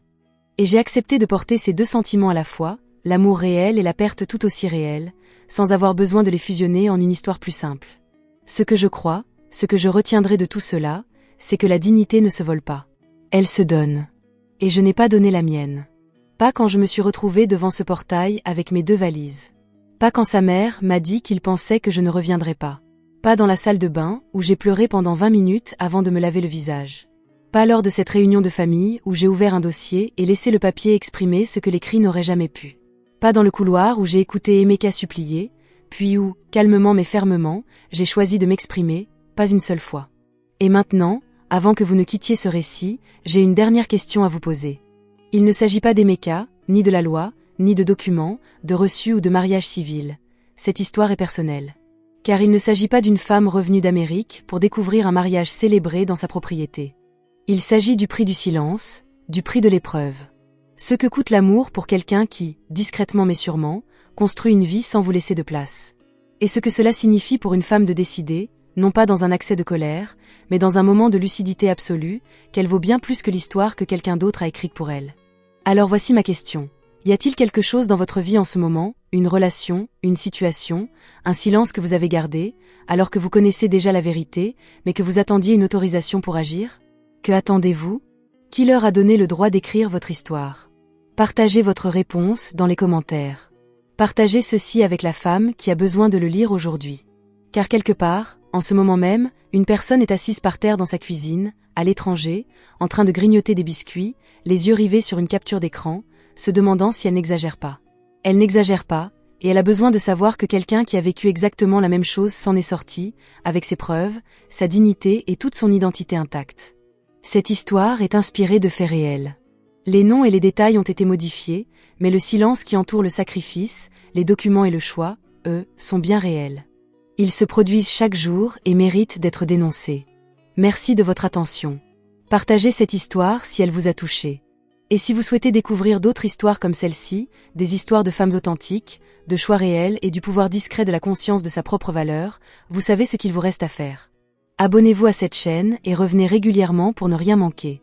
Et j'ai accepté de porter ces 2 sentiments à la fois, l'amour réel et la perte tout aussi réelle, sans avoir besoin de les fusionner en une histoire plus simple. Ce que je crois, ce que je retiendrai de tout cela, c'est que la dignité ne se vole pas. Elle se donne. Et je n'ai pas donné la mienne. Pas quand je me suis retrouvée devant ce portail avec mes 2 valises. Pas quand sa mère m'a dit qu'il pensait que je ne reviendrais pas. Pas dans la salle de bain où j'ai pleuré pendant 20 minutes avant de me laver le visage. Pas lors de cette réunion de famille où j'ai ouvert un dossier et laissé le papier exprimer ce que l'écrit n'aurait jamais pu. Pas dans le couloir où j'ai écouté Emeka supplier, puis où, calmement mais fermement, j'ai choisi de m'exprimer, pas une seule fois. Et maintenant, avant que vous ne quittiez ce récit, j'ai une dernière question à vous poser. Il ne s'agit pas des mécas, ni de la loi, ni de documents, de reçus ou de mariage civil. Cette histoire est personnelle. Car il ne s'agit pas d'une femme revenue d'Amérique pour découvrir un mariage célébré dans sa propriété. Il s'agit du prix du silence, du prix de l'épreuve. Ce que coûte l'amour pour quelqu'un qui, discrètement mais sûrement, construit une vie sans vous laisser de place. Et ce que cela signifie pour une femme de décider, non pas dans un accès de colère, mais dans un moment de lucidité absolue, qu'elle vaut bien plus que l'histoire que quelqu'un d'autre a écrite pour elle. Alors voici ma question. Y a-t-il quelque chose dans votre vie en ce moment, une relation, une situation, un silence que vous avez gardé, alors que vous connaissez déjà la vérité, mais que vous attendiez une autorisation pour agir? Que attendez-vous? Qui leur a donné le droit d'écrire votre histoire? Partagez votre réponse dans les commentaires. Partagez ceci avec la femme qui a besoin de le lire aujourd'hui. Car quelque part, en ce moment même, une personne est assise par terre dans sa cuisine, à l'étranger, en train de grignoter des biscuits, les yeux rivés sur une capture d'écran, se demandant si elle n'exagère pas. Elle n'exagère pas, et elle a besoin de savoir que quelqu'un qui a vécu exactement la même chose s'en est sorti, avec ses preuves, sa dignité et toute son identité intacte. Cette histoire est inspirée de faits réels. Les noms et les détails ont été modifiés, mais le silence qui entoure le sacrifice, les documents et le choix, eux, sont bien réels. Ils se produisent chaque jour et méritent d'être dénoncés. Merci de votre attention. Partagez cette histoire si elle vous a touché. Et si vous souhaitez découvrir d'autres histoires comme celle-ci, des histoires de femmes authentiques, de choix réels et du pouvoir discret de la conscience de sa propre valeur, vous savez ce qu'il vous reste à faire. Abonnez-vous à cette chaîne et revenez régulièrement pour ne rien manquer.